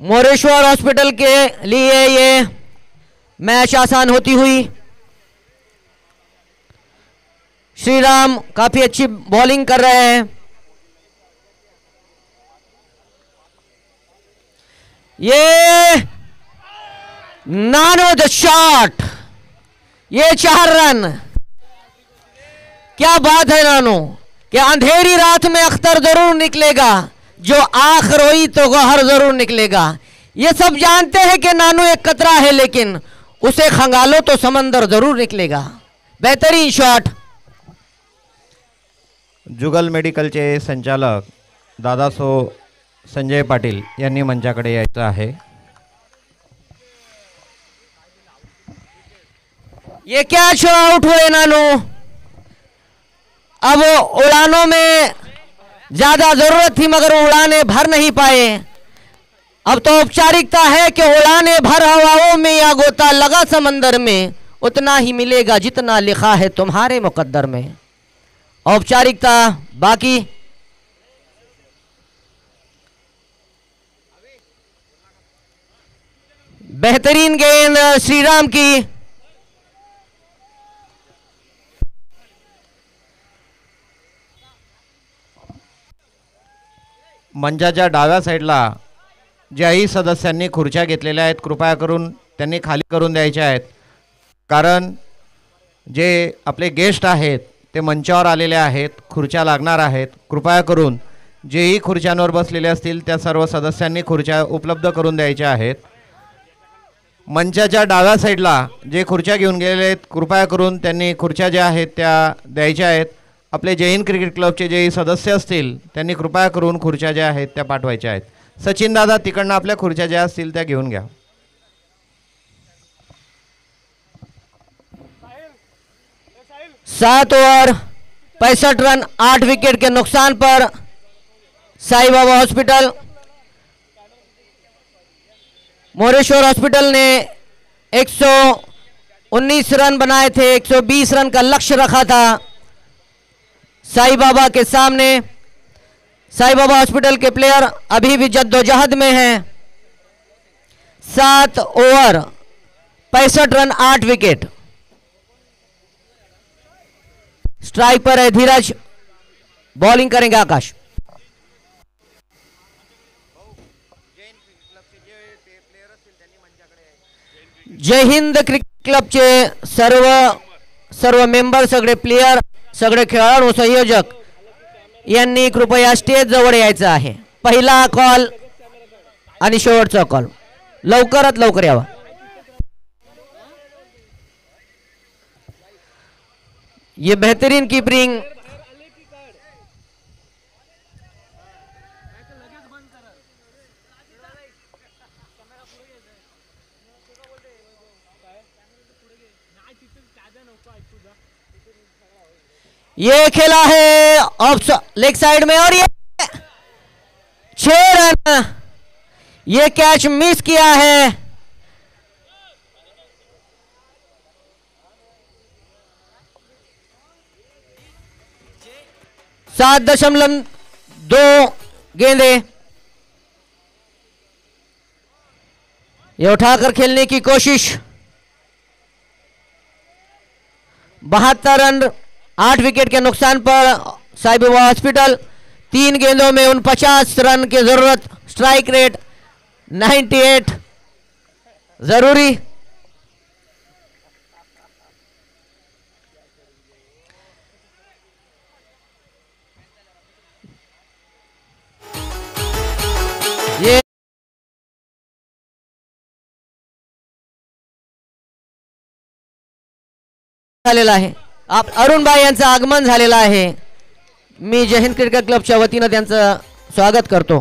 मोरेश्वर हॉस्पिटल के लिए ये मैच आसान होती हुई। श्रीराम काफी अच्छी बॉलिंग कर रहे हैं। ये नानो द शॉट, ये 4 रन। क्या बात है नानो, कि अंधेरी रात में अख्तर जरूर निकलेगा, जो आंख रोई तो गौहर जरूर निकलेगा। ये सब जानते हैं कि नानो एक कतरा है, लेकिन उसे खंगालो तो समंदर जरूर निकलेगा। बेहतरीन शॉट। जुगल मेडिकलचे संचालक दादासो संजय पाटील यांनी मंचाकडे यायचं आहे. ये कैच आउट हुए नानो। अब उड़ानों में ज्यादा जरूरत थी मगर उड़ाने भर नहीं पाए। अब तो औपचारिकता है कि उड़ाने भर हवाओं में या गोता लगा समंदर में, उतना ही मिलेगा जितना लिखा है तुम्हारे मुकद्दर में। औपचारिकता बाकी। बेहतरीन गेंद श्रीराम की। मंचाच्या डाव्या साईडला ज्याही सदस्यांनी खुर्च्या घेतलेल्या आहेत कृपया करून त्यांनी खाली करून द्यायच्या आहेत, कारण जे आपले गेस्ट आहेत ते मंचावर आलेले आहेत, खुर्च्या लागणार आहेत. कृपया करून जेही खुर्च्यांवर बसलेले असतील त्या सर्व सदस्यांनी खुर्च्या उपलब्ध करून द्यायच्या आहेत. मंचाच्या डाव्या साईडला जे खुर्च्या घेऊन गेलेले आहेत कृपया करून त्यांनी खुर्च्या ज्या आहेत त्या द्यायच्या आहेत. आपले जय हिंद क्रिकेट क्लबचे जेही सदस्य असतील त्यांनी कृपया करून खुर्च्या ज्या आहेत त्या पाठवायच्या आहेत. सचिन दादा तिकडनं आपल्या खुर्च्या ज्या असतील त्या घेऊन घ्या. 7 ओवर 65 रन 8 विकेट के नुकसान पर साईं बाबा हॉस्पिटल। मोरेश्वर हॉस्पिटल ने 119 रन बनाए थे, 120 रन का लक्ष्य रखा था साईं बाबा के सामने। साईं बाबा हॉस्पिटल के प्लेयर अभी भी जद्दोजहद में हैं। 7 ओवर 65 रन 8 विकेट। स्ट्राइक पर है धीरज, बॉलिंग करेंगे आकाश। जय हिंद क्रिकेट क्लबचे सर्व मेंबर, सगळे प्लेयर, सगळे खेळाडू, संयोजक यांनी कृपया स्टेज जवळ यायचं आहे. पहिला कॉल आणि शेवटचा कॉल, लवकरात लवकर यावा. ये बेहतरीन कीपिंग ये खेला है ऑफ लेग साइड में और ये 6 रन। ये कैच मिस किया है. सात 7.2 गेंदे ये उठाकर खेलने की कोशिश. 72 रन 8 विकेट के नुकसान पर साईं बाबा हॉस्पिटल. 3 गेंदों में 49 रन की जरूरत. स्ट्राइक रेट 98 जरूरी. झालेला आहे. अरुणभाई यांचं आगमन झालेलं आहे. मी जय हिंद क्रिकेट क्लबच्या वतीनं त्यांचं स्वागत करतो.